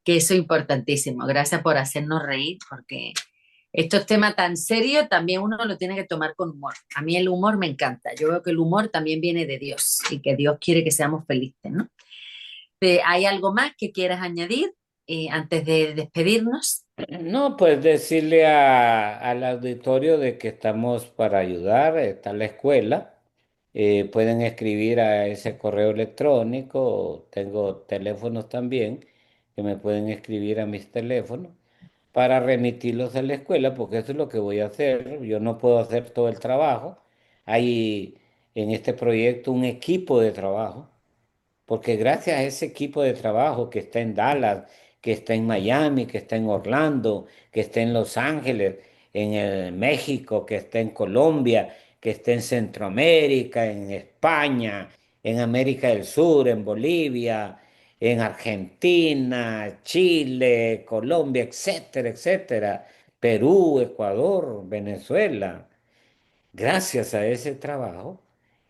Que eso es importantísimo. Gracias por hacernos reír, porque estos temas tan serios también uno lo tiene que tomar con humor. A mí el humor me encanta. Yo veo que el humor también viene de Dios y que Dios quiere que seamos felices, ¿no? ¿Hay algo más que quieras añadir antes de despedirnos? No, pues decirle al auditorio de que estamos para ayudar, está la escuela. Pueden escribir a ese correo electrónico, tengo teléfonos también que me pueden escribir a mis teléfonos para remitirlos a la escuela, porque eso es lo que voy a hacer. Yo no puedo hacer todo el trabajo. Hay en este proyecto un equipo de trabajo, porque gracias a ese equipo de trabajo que está en Dallas, que está en Miami, que está en Orlando, que está en Los Ángeles, en México, que está en Colombia, que está en Centroamérica, en España, en América del Sur, en Bolivia, en Argentina, Chile, Colombia, etcétera, etcétera, Perú, Ecuador, Venezuela. Gracias a ese trabajo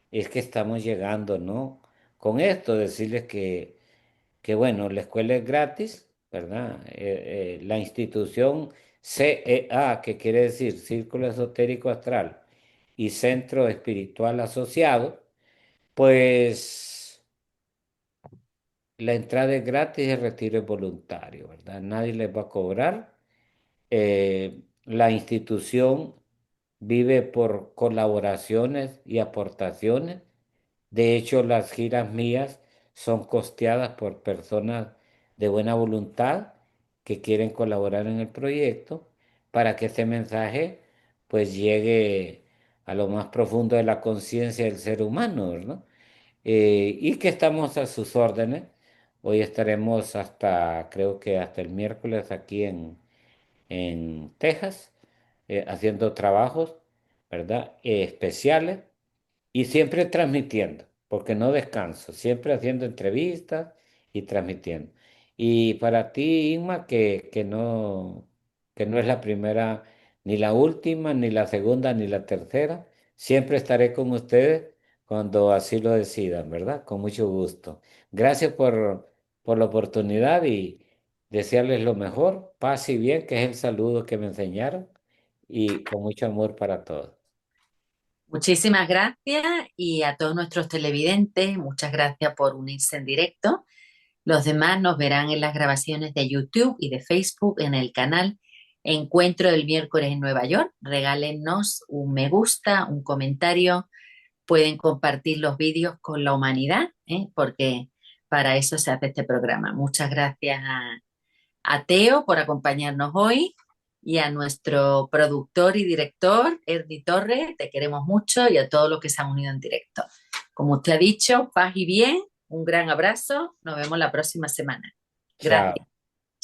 es que estamos llegando, ¿no? Con esto, decirles que bueno, la escuela es gratis, ¿verdad? La institución CEA, que quiere decir Círculo Esotérico Astral, y Centro Espiritual Asociado, pues la entrada es gratis y el retiro es voluntario, ¿verdad? Nadie les va a cobrar. La institución vive por colaboraciones y aportaciones. De hecho, las giras mías son costeadas por personas de buena voluntad que quieren colaborar en el proyecto para que este mensaje pues llegue a lo más profundo de la conciencia del ser humano, ¿no? Y que estamos a sus órdenes. Hoy estaremos hasta, creo que hasta el miércoles aquí en Texas, haciendo trabajos, ¿verdad? Especiales y siempre transmitiendo, porque no descanso, siempre haciendo entrevistas y transmitiendo. Y para ti, Inma, que no es la primera, ni la última, ni la segunda, ni la tercera, siempre estaré con ustedes cuando así lo decidan, ¿verdad? Con mucho gusto. Gracias por la oportunidad y desearles lo mejor, paz y bien, que es el saludo que me enseñaron, y con mucho amor para todos. Muchísimas gracias y a todos nuestros televidentes, muchas gracias por unirse en directo. Los demás nos verán en las grabaciones de YouTube y de Facebook en el canal Encuentro del miércoles en Nueva York. Regálennos un me gusta, un comentario, pueden compartir los vídeos con la humanidad, ¿eh? Porque para eso se hace este programa. Muchas gracias a Teo por acompañarnos hoy y a nuestro productor y director, Erdi Torres, te queremos mucho y a todos los que se han unido en directo. Como usted ha dicho, paz y bien, un gran abrazo, nos vemos la próxima semana. Gracias. Chao.